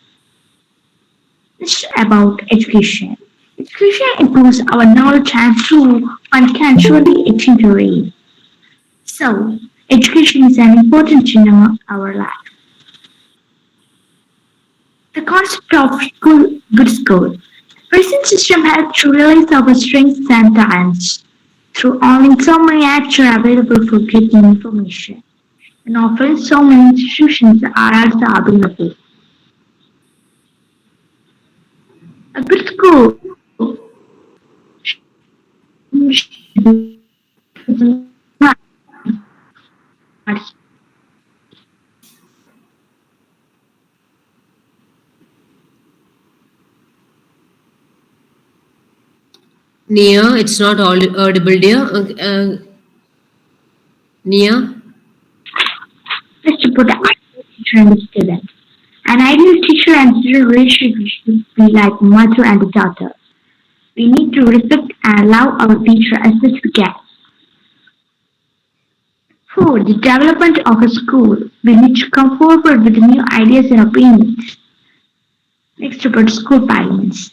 It's about education. Education improves our knowledge and through one can truly attain to read. So, education is an important in our life. The concept of good school. Present system helps to realize our strengths and talents. Through online, so many apps are available for getting information. And often, so many institutions are also available. A good school Nia, it's not audible, dear. Nia? is to put the ideal teacher and the student. An ideal teacher and student relationship should be like mother and daughter. We need to respect and love our teacher as best we can. For the development of a school, we need to come forward with new ideas and opinions. Next about school parliaments.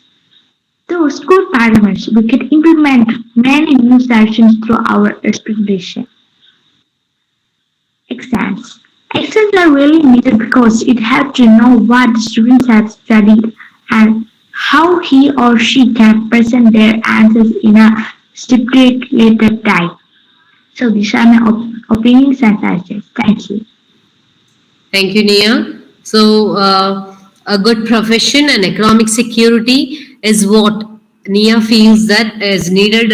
Through school parliaments, we can implement many new sessions through our expectation. Exams. Exams are really needed because it helps to know what the students have studied and how he or she can present their answers in a stipulated time. So these are my opinions and suggestions. Thank you. Thank you, Nia. So, a good profession and economic security is what Nia feels that is needed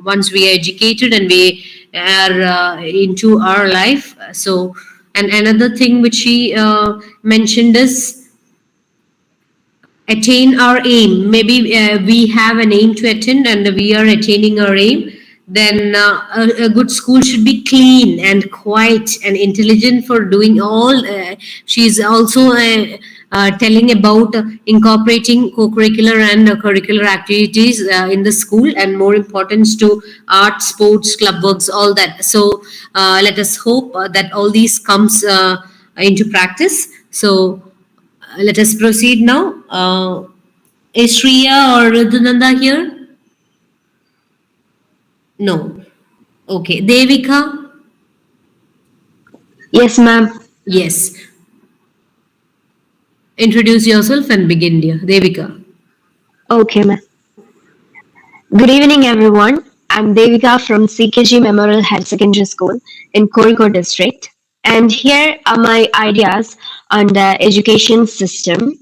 once we are educated and we are into our life. So, and another thing which she mentioned is attain our aim. Maybe we have an aim to attain and we are attaining our aim. Then a good school should be clean and quiet and intelligent for doing all. She's also telling about incorporating co-curricular and curricular activities in the school and more importance to art, sports, club works, all that. So let us hope that all these comes into practice. So let us proceed now. Is Shreya or Ridunanda here? No. Okay. Devika? Yes, ma'am. Yes. Introduce yourself and begin, dear. Devika. Okay, ma'am. Good evening, everyone. I'm Devika from CKG Memorial Higher Secondary School in Kozhikode district. And here are my ideas on the education system.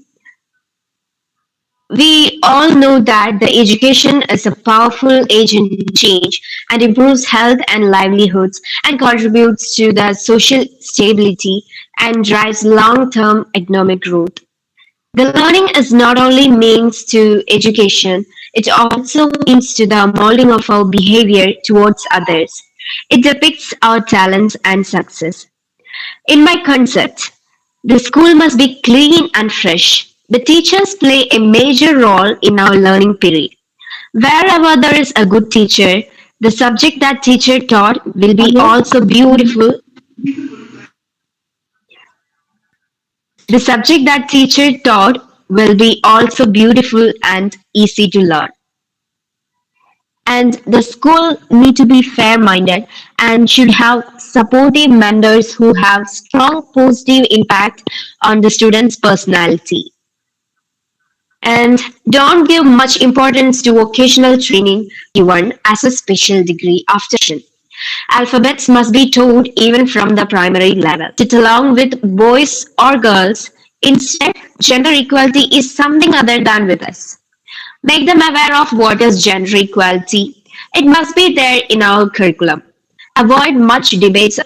We all know that the education is a powerful agent in change and improves health and livelihoods and contributes to the social stability and drives long-term economic growth. The learning is not only means to education, it also means to the molding of our behavior towards others. It depicts our talents and success. In my concept, the school must be clean and fresh. The teachers play a major role in our learning period. Wherever there is a good teacher, the subject that teacher taught will be also beautiful. The subject that teacher taught will be also beautiful and easy to learn. And the school need to be fair-minded and should have supportive mentors who have strong positive impact on the student's personality. And don't give much importance to vocational training given as a special degree after graduation. Alphabets must be taught even from the primary level. Sit along with boys or girls. Instead, gender equality is something other than with us. Make them aware of what is gender equality. It must be there in our curriculum. Avoid much debates